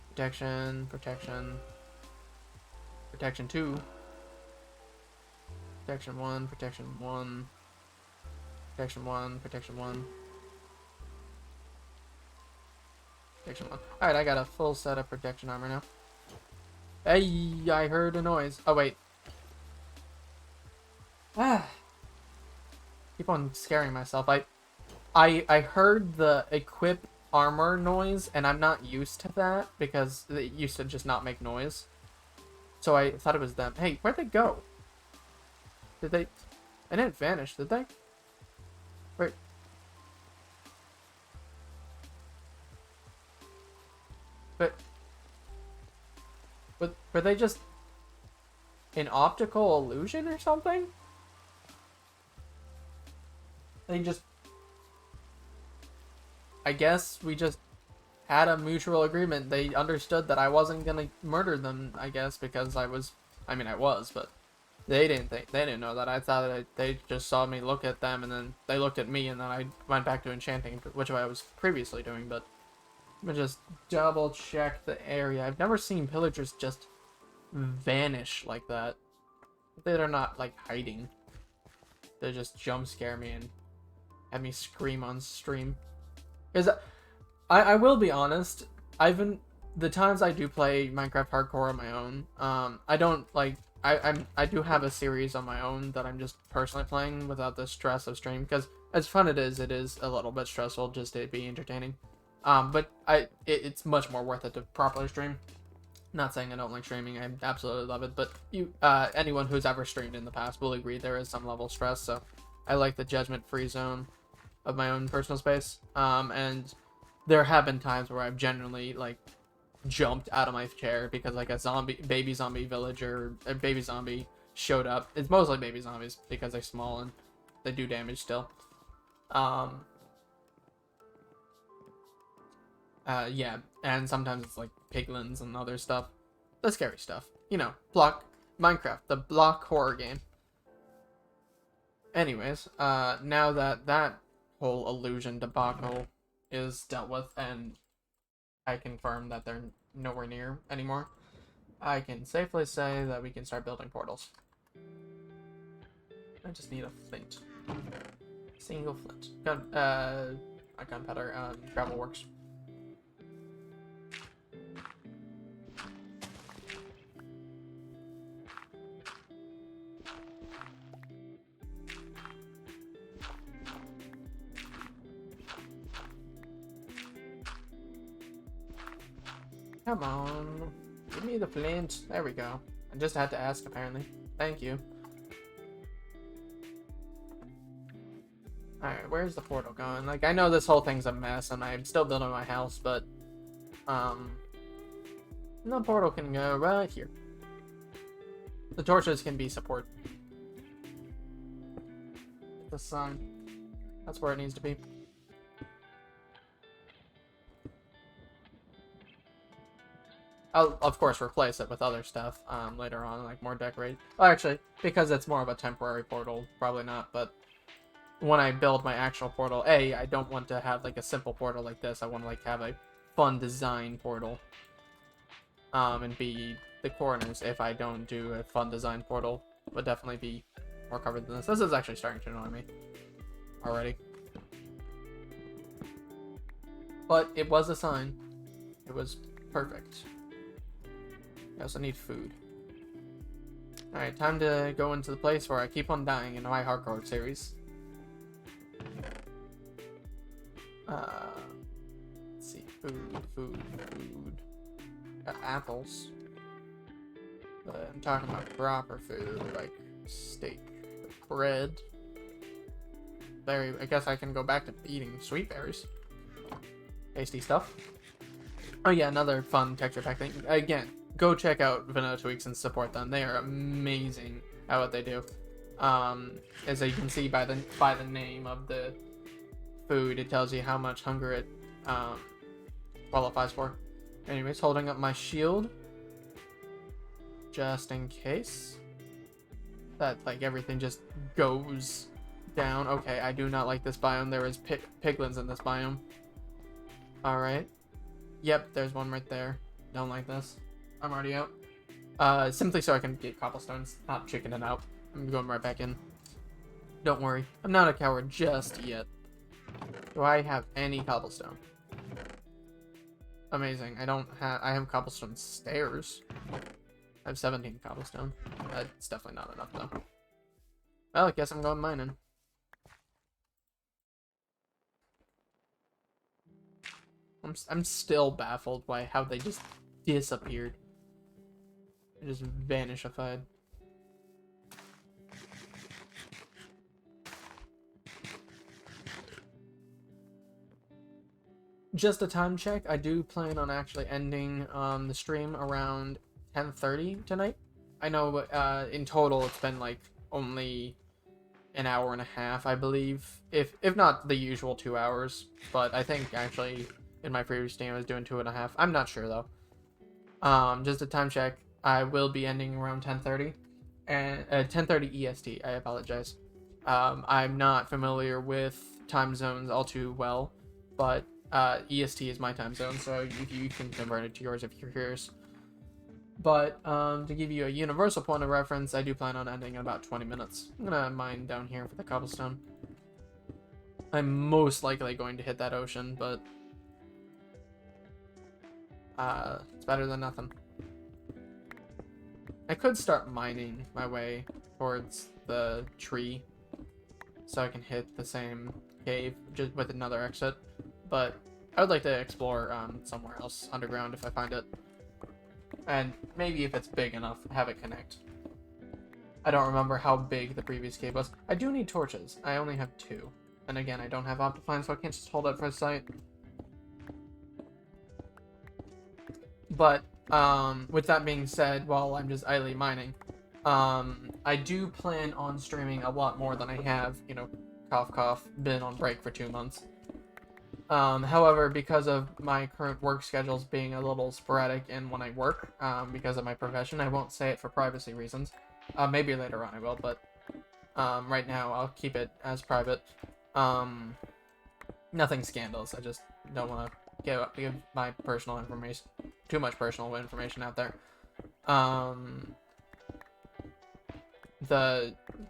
protection, protection, protection 2, protection 1, protection 1, protection 1, protection 1, protection 1. Alright, I got a full set of protection armor now. Hey, I heard a noise. Oh, wait. Ah. Keep on scaring myself. I heard the equip armor noise, and I'm not used to that because it used to just not make noise. So I thought it was them. Hey, where'd they go? Did they... They didn't vanish, did they? Wait. But were they just an optical illusion or something? They just... I guess we just had a mutual agreement. They understood that I wasn't gonna murder them, I guess, because I was... I mean, I was, but they didn't know that. I thought that they just saw me look at them, and then they looked at me, and then I went back to enchanting, which I was previously doing, but... Let me just double check the area. I've never seen pillagers just vanish like that. They're not, like, hiding. They just jump scare me and have me scream on stream. Because I will be honest, the times I do play Minecraft Hardcore on my own, I don't, like, I do have a series on my own that I'm just personally playing without the stress of stream, because as fun it is a little bit stressful just to be entertaining. But it's much more worth it to properly stream. Not saying I don't like streaming, I absolutely love it, but anyone who's ever streamed in the past will agree there is some level of stress, so I like the judgment-free zone of my own personal space. And there have been times where I've genuinely, like, jumped out of my chair because, like, a baby zombie villager, a baby zombie showed up. It's mostly baby zombies because they're small and they do damage still. Yeah, and sometimes it's like piglins and other stuff. The scary stuff. You know, Minecraft, the block horror game. Anyways, now that that whole illusion debacle is dealt with and I confirm that they're nowhere near anymore, I can safely say that we can start building portals. I just need a flint. Single flint. Not gunpowder, gravel works. Come on. Give me the flint. There we go. I just had to ask, apparently. Thank you. Alright, where's the portal going? Like, I know this whole thing's a mess, and I'm still building my house, but... the portal can go right here. The torches can be support. The sun. That's where it needs to be. I'll, of course, replace it with other stuff later on, like more decorate. Well, actually, because it's more of a temporary portal, probably not, but when I build my actual portal, I don't want to have, like, a simple portal like this. I want to, like, have a fun design portal. And B, the corners, if I don't do a fun design portal, would definitely be more covered than this. This is actually starting to annoy me already. But it was a sign. It was perfect. I also need food. Alright, time to go into the place where I keep on dying in my hardcore series. Let's see. Food. Got apples. But I'm talking about proper food, like steak, bread. I guess I can go back to eating sweet berries. Tasty stuff. Oh yeah, another fun texture pack thing. Again, go check out Vanilla Tweaks and support them. They are amazing at what they do. As you can see by the name of the food, it tells you how much hunger it qualifies for. Anyways, holding up my shield. just in case that like everything just goes down. Okay, I do not like this biome. There is piglins in this biome. Alright. Yep, there's one right there. Don't like this. I'm already out. Simply so I can get cobblestones, not chickening out. I'm going right back in. Don't worry. I'm not a coward just yet. Do I have any cobblestone? Amazing. I have cobblestone stairs. I have 17 cobblestone. That's definitely not enough though. Well, I guess I'm going mining. I'm still baffled by how they just disappeared. They just vanishified. Just a time check. I do plan on actually ending the stream around 10:30 tonight. I know in total it's been like only an hour and a half, I believe, if not the usual 2 hours. But I think actually in my previous stream I was doing 2.5. I'm not sure though. Just a time check. I will be ending around 10:30 and 10:30 EST. I apologize. I'm not familiar with time zones all too well, but EST is my time zone, so you can convert it to yours if you're curious. But to give you a universal point of reference, I do plan on ending in about 20 minutes. I'm gonna mine down here for the cobblestone. I'm most likely going to hit that ocean, but it's better than nothing. I could start mining my way towards the tree so I can hit the same cave just with another exit, but I would like to explore somewhere else underground if I find it, and maybe if it's big enough, have it connect. I don't remember how big the previous cave was. I do need torches. I only have 2, and again, I don't have Optifine, so I can't just hold up for a sight. But with that being said, while I'm just idly mining, I do plan on streaming a lot more than I have, you know, cough cough, been on break for 2 months. However, because of my current work schedules being a little sporadic in when I work, because of my profession, I won't say it for privacy reasons. Maybe later on I will, but right now I'll keep it as private. Nothing scandalous. I just don't want to give my personal information, too much personal information out there.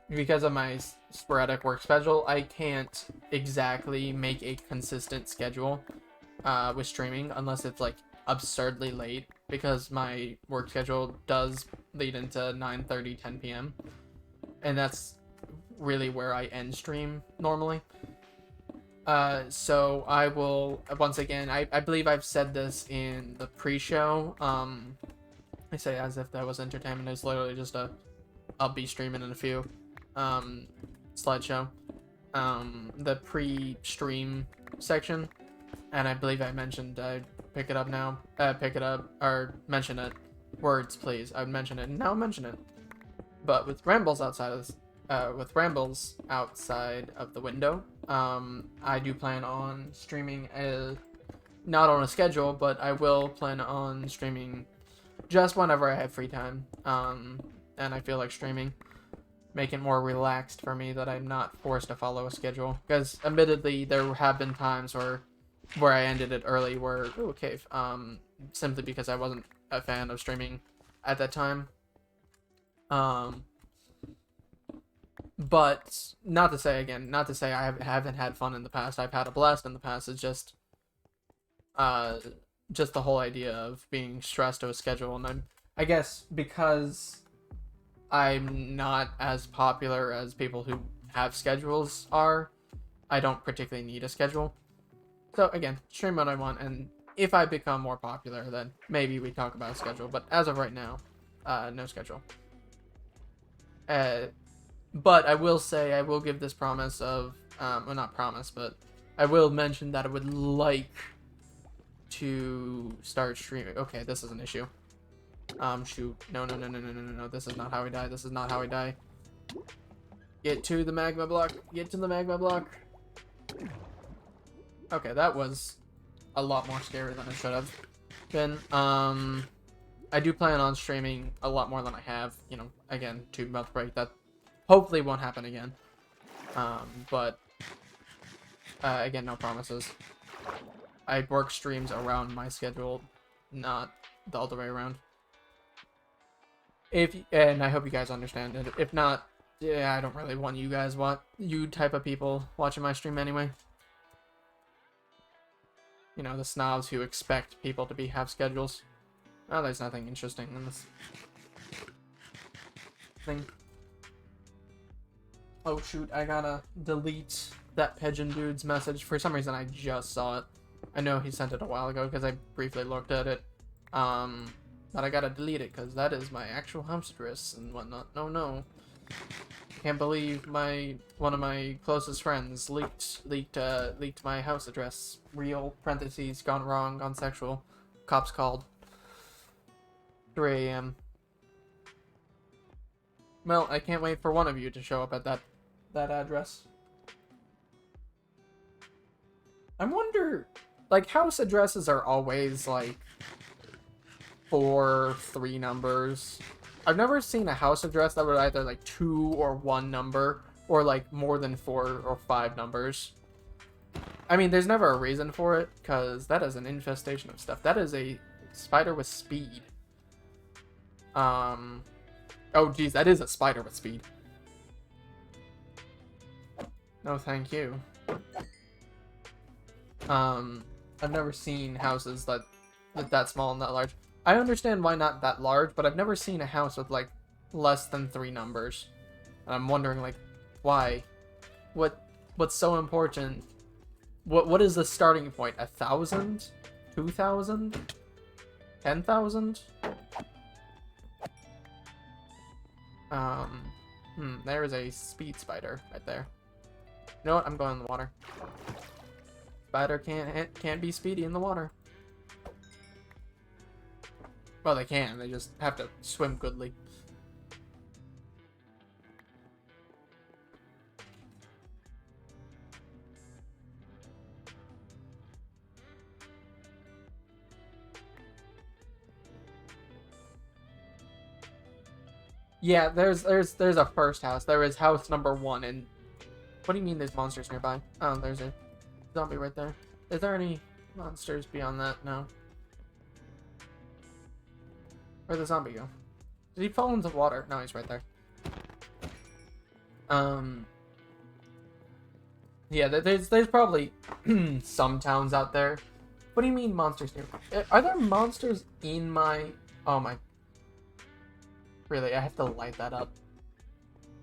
Because of my sporadic work schedule, I can't exactly make a consistent schedule with streaming unless it's like absurdly late, because my work schedule does lead into 9:30, 10 p.m. and that's really where I end stream normally. So I will, once again, I believe I've said this in the pre-show. I say as if that was entertainment. It's literally just I'll be streaming in a few slideshow, the pre-stream section, and I believe I mentioned pick it up now, or mention it. Words, please. I would mention it, and now mention it. But with rambles outside of the window, I do plan on streaming not on a schedule, but I will plan on streaming just whenever I have free time. And I feel like streaming, make it more relaxed for me, that I'm not forced to follow a schedule. Because admittedly, there have been times where I ended it early, cave, simply because I wasn't a fan of streaming at that time. But not to say I haven't had fun in the past. I've had a blast in the past. It's just the whole idea of being stressed to a schedule, and I guess because I'm not as popular as people who have schedules are, I don't particularly need a schedule. So again, stream what I want, and if I become more popular, then maybe we talk about a schedule. But as of right now, no schedule. But I will say, I will give this promise of, well, not promise, but I will mention that I would like to start streaming. Okay, this is an issue. Shoot. No, this is not how we die. This is not how we die. Get to the magma block. Get to the magma block. Okay, that was a lot more scary than it should have been. I do plan on streaming a lot more than I have. You know, again, 2 month break. That hopefully won't happen again. But again, no promises. I work streams around my schedule, not the other way around. And I hope you guys understand it. If not, yeah, I don't really want you type of people watching my stream anyway. You know, the snobs who expect people to have schedules. Oh, there's nothing interesting in this thing. Oh shoot, I gotta delete that pigeon dude's message. For some reason, I just saw it. I know he sent it a while ago because I briefly looked at it. But I gotta delete it because that is my actual house address and whatnot. No. Can't believe one of my closest friends leaked my house address. Real parentheses gone wrong, gone sexual. Cops called. 3 a.m. Well, I can't wait for one of you to show up at that address. I wonder, like, house addresses are always like 4, 3 numbers. I've never seen a house address that was either like 2 or 1 number, or like more than 4 or 5 numbers. I mean, there's never a reason for it, because that is an infestation of stuff. That is a spider with speed. Oh geez, that is a spider with speed. No thank you. I've never seen houses that small and that large. I understand why not that large, but I've never seen a house with like less than 3 numbers. And I'm wondering, like, why? What's so important? What is the starting point? 1,000? 2,000? 10,000? There is a speed spider right there. You know what? I'm going in the water. Spider can't be speedy in the water. Well, they can. They just have to swim goodly. Yeah, there's a first house. There is house number 1, and what do you mean there's monsters nearby? Oh, there's a zombie right there. Is there any monsters beyond that? No. Where'd the zombie go? Did he fall into the water? No, he's right there. Yeah, there's probably some towns out there. What do you mean monsters nearby? Are there monsters in my... Oh my... Really, I have to light that up.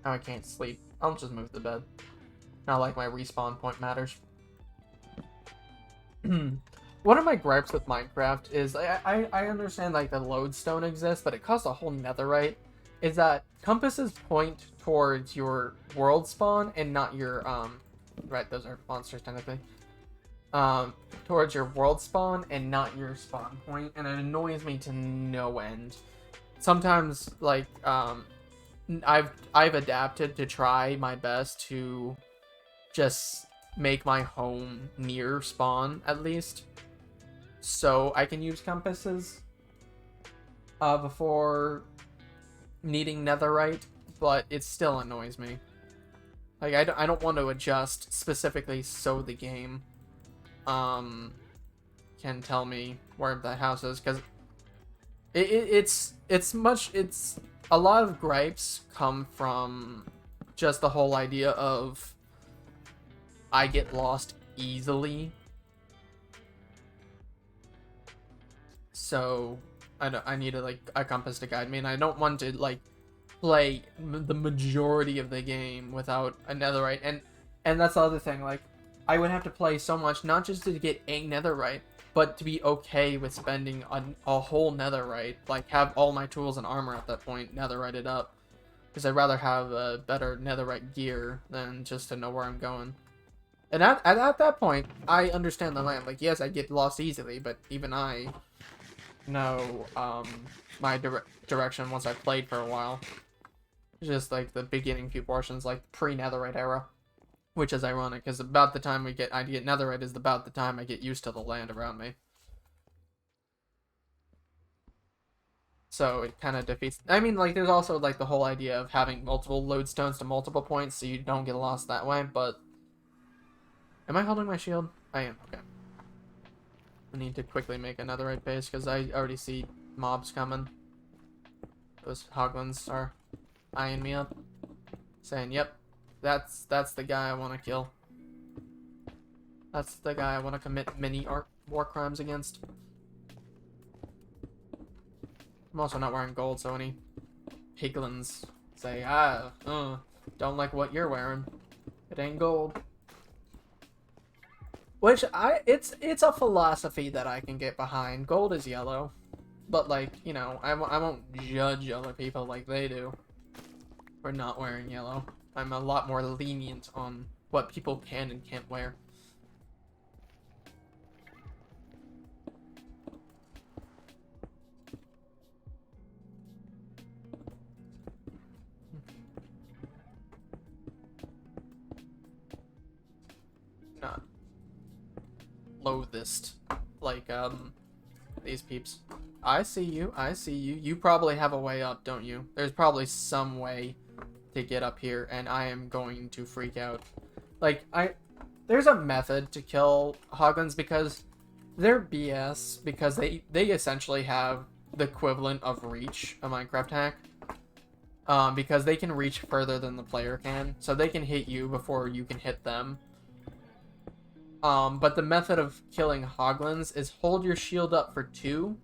Now I can't sleep. I'll just move the bed. Not like my respawn point matters. One of my gripes with Minecraft is I understand like the lodestone exists, but it costs a whole netherite. Is that compasses point towards your world spawn and not your right, those are monsters technically. Towards your world spawn and not your spawn point, and it annoys me to no end. Sometimes like I've adapted to try my best to just make my home near spawn at least, so I can use compasses before needing netherite, but it still annoys me. Like I don't want to adjust specifically so the game can tell me where the house is, because it's a lot of gripes come from just the whole idea of I get lost easily. So I need a compass to guide me, and I don't want to like play the majority of the game without a netherite, and that's the other thing. Like I would have to play so much, not just to get a netherite, but to be okay with spending a whole netherite, like have all my tools and armor at that point netherited up, because I'd rather have a better netherite gear than just to know where I'm going. And at that point, I understand the land. Like, yes, I get lost easily, but even I know my direction once I've played for a while. Just like the beginning few portions, like pre-netherite era. Which is ironic, because about the time I get netherite is about the time I get used to the land around me. So it kind of defeats. I mean, like, there's also like the whole idea of having multiple lodestones to multiple points, so you don't get lost that way. But am I holding my shield? I am. Okay. I need to quickly make another right base because I already see mobs coming. Those hoglins are eyeing me up, saying, "Yep, that's the guy I want to kill. That's the guy I want to commit many war crimes against." I'm also not wearing gold, so any piglins say, don't like what you're wearing. It ain't gold. Which it's a philosophy that I can get behind. Gold is yellow, but like, you know, I won't judge other people like they do for not wearing yellow. I'm a lot more lenient on what people can and can't wear. Not loathest like these peeps. I see you. You probably have a way up, don't you? There's probably some way to get up here, and I am going to freak out. Like, there's a method to kill hoglins because they're BS, because they essentially have the equivalent of reach, a Minecraft hack. Because they can reach further than the player can, so they can hit you before you can hit them. But the method of killing hoglins is hold your shield up for two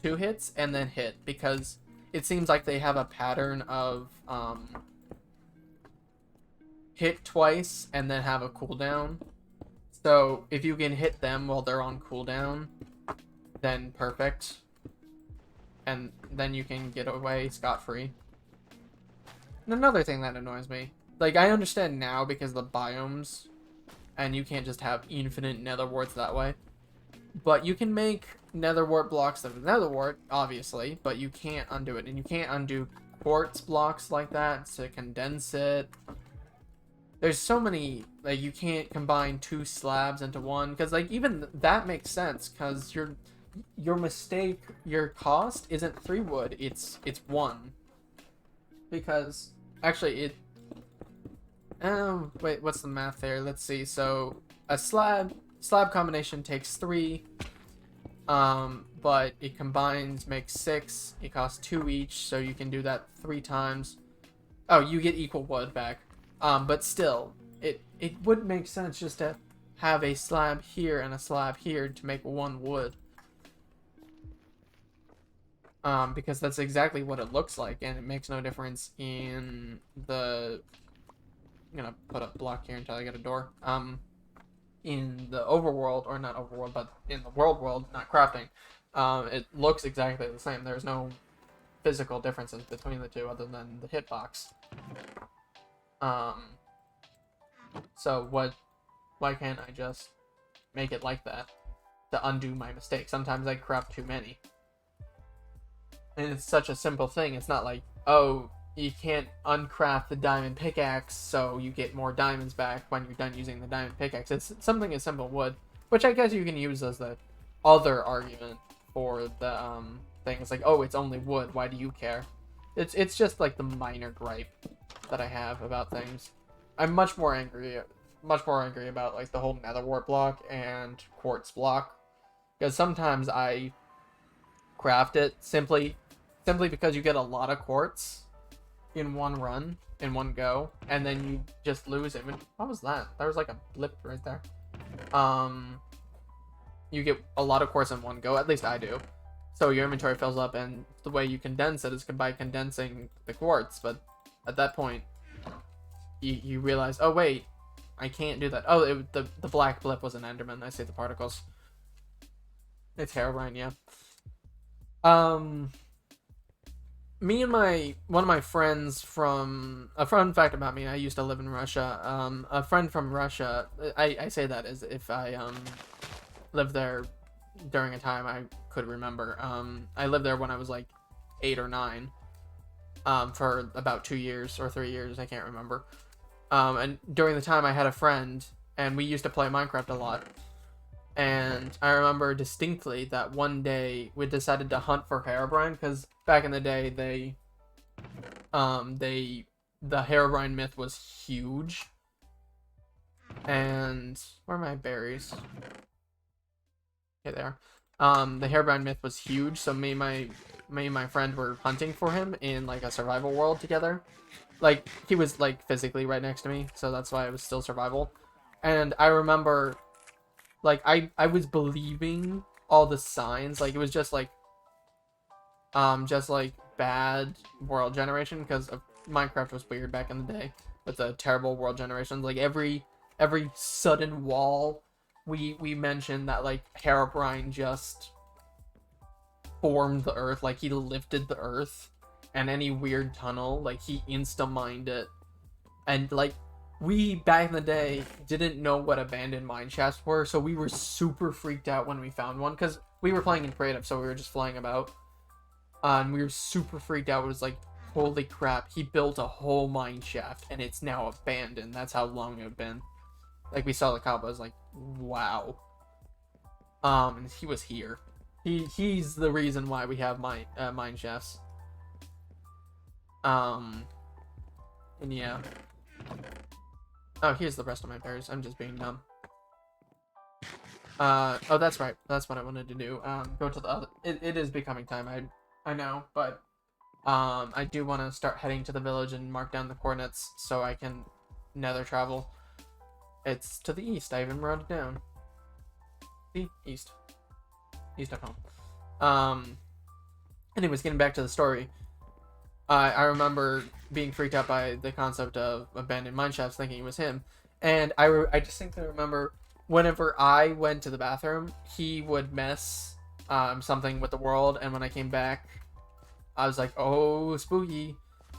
hits and then hit, because it seems like they have a pattern of hit twice and then have a cooldown. So if you can hit them while they're on cooldown, then perfect. And then you can get away scot-free. And another thing that annoys me, like, I understand now because of the biomes, and you can't just have infinite nether warts that way. But you can make nether wart blocks of nether wart, obviously, but you can't undo it. And you can't undo quartz blocks like that to condense it. There's so many, like, you can't combine two slabs into one, because, like, even that makes sense, because your mistake, your cost isn't 3 wood, it's 1. Because, actually, wait, what's the math there? Let's see. So a slab combination takes 3, but it combines makes 6. It costs 2 each, so you can do that 3 times. Oh, you get equal wood back. But still, it would make sense just to have a slab here and a slab here to make 1 wood. Because that's exactly what it looks like, and it makes no difference in the... I'm gonna put a block here until I get a door. In the overworld, or not overworld, but in the world, not crafting, it looks exactly the same. There's no physical differences between the two other than the hitbox. So why can't I just make it like that to undo my mistake? Sometimes I craft too many. And it's such a simple thing. It's not like, oh, you can't uncraft the diamond pickaxe, so you get more diamonds back when you're done using the diamond pickaxe. It's something as simple wood, which I guess you can use as the other argument for the thing. It's like, oh, it's only wood. Why do you care? It's just like the minor gripe that I have about things. I'm much more angry about like the whole nether wart block and quartz block, because sometimes I craft it simply because you get a lot of quartz in one run, in one go, and then you just lose it. What was that? There was like a blip right there. You get a lot of quartz in one go, at least I do. So your inventory fills up, and the way you condense it is by condensing the quartz, but at that point, you realize, oh wait, I can't do that. Oh, the black blip was an enderman. I see the particles. It's Herobrine, yeah. Me and one of my friends from... A fun fact about me, I used to live in Russia. A friend from Russia, I say that as if I lived there during a time I could remember. I lived there when I was like 8 or 9, for about 2 years or 3 years, I can't remember. And during the time I had a friend, and we used to play Minecraft a lot. And I remember distinctly that one day we decided to hunt for Herobrine, because back in the day the Herobrine myth was huge. And where are my berries? Okay, there. The Herobrine myth was huge, so me and my friend were hunting for him in like a survival world together. Like he was like physically right next to me, so that's why it was still survival. And I remember like I was believing all the signs. Like it was just like bad world generation, because Minecraft was weird back in the day with the terrible world generations. Like every sudden wall, we mentioned that like Herobrine just formed the earth, like he lifted the earth, and any weird tunnel, like he insta-mined it. And like we back in the day didn't know what abandoned mine shafts were, so we were super freaked out when we found one, because we were playing in creative, so we were just flying about. And we were super freaked out. It was like, holy crap, he built a whole mine shaft and it's now abandoned. That's how long it had been. Like we saw the cop, I was like, wow. And he was here. He's the reason why we have mine shafts. And yeah. Oh, here's the rest of my berries. I'm just being dumb. Oh, that's right. That's what I wanted to do. Go to the other. It is becoming time. I know, but I do want to start heading to the village and mark down the coordinates so I can nether travel. It's to the east. I even wrote it down. The east. East of home. Anyways, getting back to the story. I remember being freaked out by the concept of abandoned mine shafts, thinking it was him. And I distinctly remember whenever I went to the bathroom, he would mess something with the world, and when I came back, I was like, oh, spooky.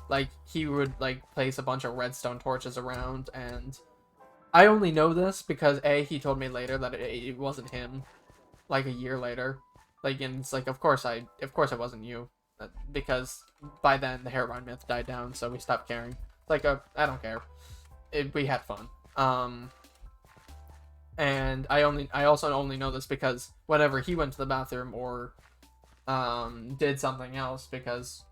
Like, he would, like, place a bunch of redstone torches around, and I only know this because, A, he told me later that it wasn't him, like, a year later. Like, and it's like, of course it wasn't you. Because by then, the Herobrine myth died down, so we stopped caring. Like, I don't care. We had fun. And I also only know this because whenever he went to the bathroom or did something else, because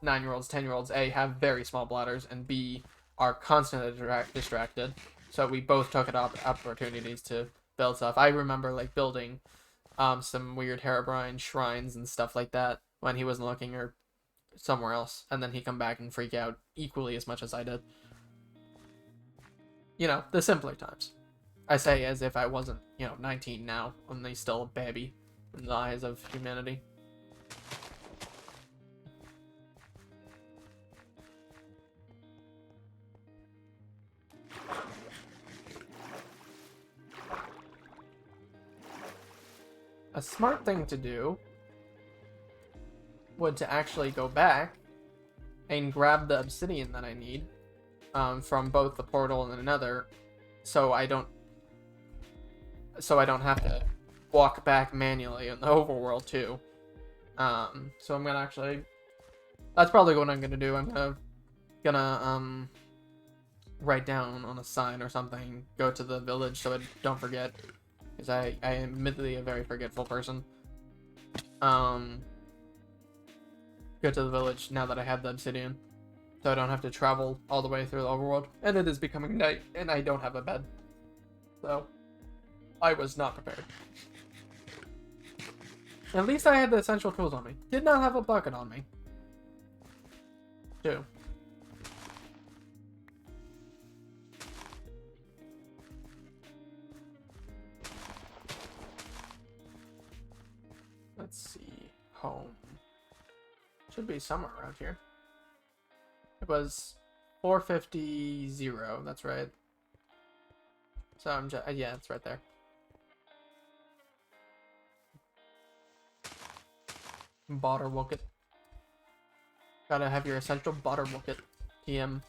9-year-olds, 10-year-olds, A, have very small bladders, and B, are constantly distracted. So we both took it opportunities to build stuff. I remember like building some weird Herobrine shrines and stuff like that when he wasn't looking, or somewhere else, and then he'd come back and freak out equally as much as I did. You know, the simpler times. I say as if I wasn't, 19 now, only still a baby in the eyes of humanity. A smart thing to do would to actually go back and grab the obsidian that I need from both the portal and another, so I don't have to walk back manually in the overworld too. So I'm gonna actually, that's probably what I'm gonna do. I'm gonna write down on a sign or something, go to the village so I don't forget, because I am admittedly a very forgetful person. Go to the village now that I have the obsidian, so I don't have to travel all the way through the overworld. And it is becoming night, and I don't have a bed, so I was not prepared. At least I had the essential tools on me. Did not have a bucket on me. Too. Let's see. Home. Should be somewhere around here. It was 450. That's right. So I'm just, yeah, it's right there. Botter Wocket. Gotta have your essential Botter Wocket. TM.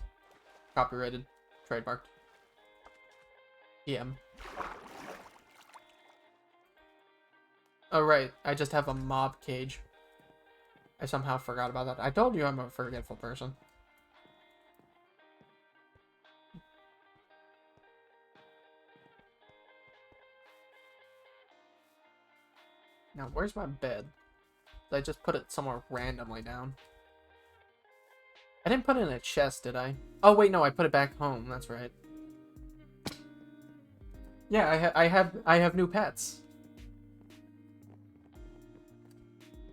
Copyrighted. Trademarked. TM. Oh, right. I just have a mob cage. I somehow forgot about that. I told you I'm a forgetful person. Now, where's my bed? Did I just put it somewhere randomly down? I didn't put it in a chest, did I? Oh, wait, no, I put it back home. That's right. Yeah, I have new pets.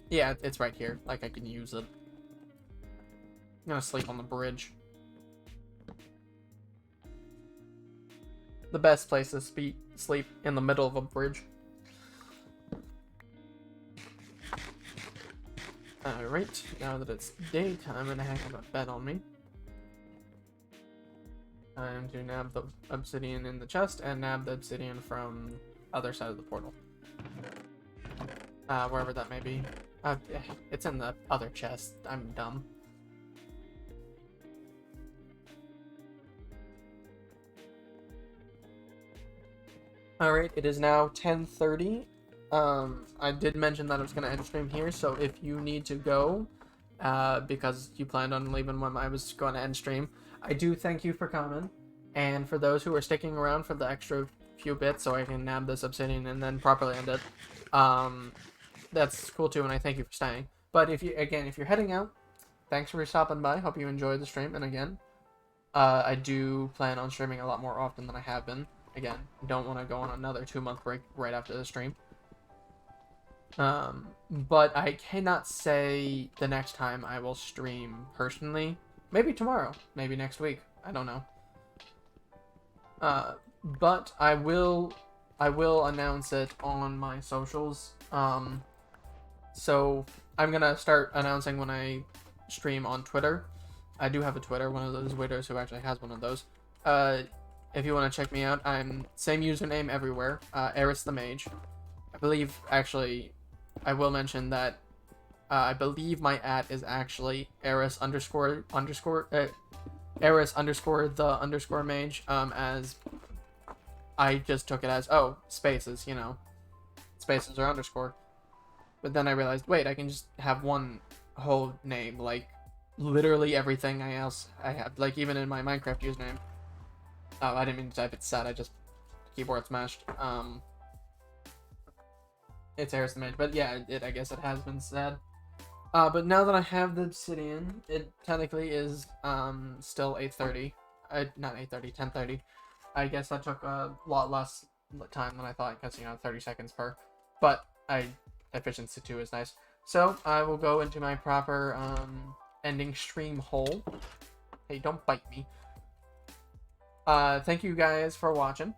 Yeah, it's right here. Like, I can use it. I'm gonna sleep on the bridge. The best place to sleep in the middle of a bridge. Alright, now that it's daytime and I have a bed on me, time to nab the obsidian in the chest and nab the obsidian from other side of the portal. Wherever that may be. It's in the other chest. I'm dumb. Alright, it is now 10:30. I did mention that I was going to end stream here, so if you need to go, because you planned on leaving when I was going to end stream, I do thank you for coming, and for those who are sticking around for the extra few bits so I can nab this obsidian and then properly end it, that's cool too, and I thank you for staying. But if you're heading out, thanks for stopping by, hope you enjoyed the stream, and again, I do plan on streaming a lot more often than I have been. Again, don't want to go on another 2-month break right after the stream. But I cannot say the next time I will stream personally. Maybe tomorrow, maybe next week. I don't know. But I will announce it on my socials. So I'm gonna start announcing when I stream on Twitter. I do have a Twitter, one of those widows who actually has one of those. If you want to check me out, I'm same username everywhere, Eris the Mage. I believe, actually, I will mention that I believe my @ is actually Eris underscore Eris underscore the underscore mage, as I just took it as, oh, spaces, you know, spaces or underscore. But then I realized, wait, I can just have one whole name, like literally everything else I have, like even in my Minecraft username. Oh, I didn't mean to type it sad, I just keyboard smashed. It's Eris the Mage, but yeah, I guess it has been said. But now that I have the obsidian, it technically is still 8:30. Not 8:30, 10:30. I guess that took a lot less time than I thought, because, you know, 30 seconds per. But efficiency too is nice. So I will go into my proper ending stream hole. Hey, don't bite me. Thank you guys for watching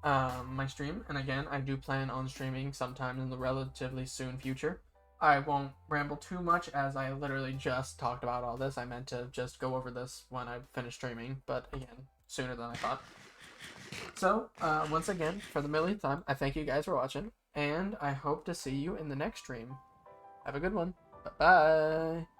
my stream, and again, I do plan on streaming sometime in the relatively soon future. I won't ramble too much, as I literally just talked about all this. I meant to just go over this when I finish streaming, but again, sooner than I thought. So, once again, for the millionth time, I thank you guys for watching, and I hope to see you in the next stream. Have a good one. Bye-bye.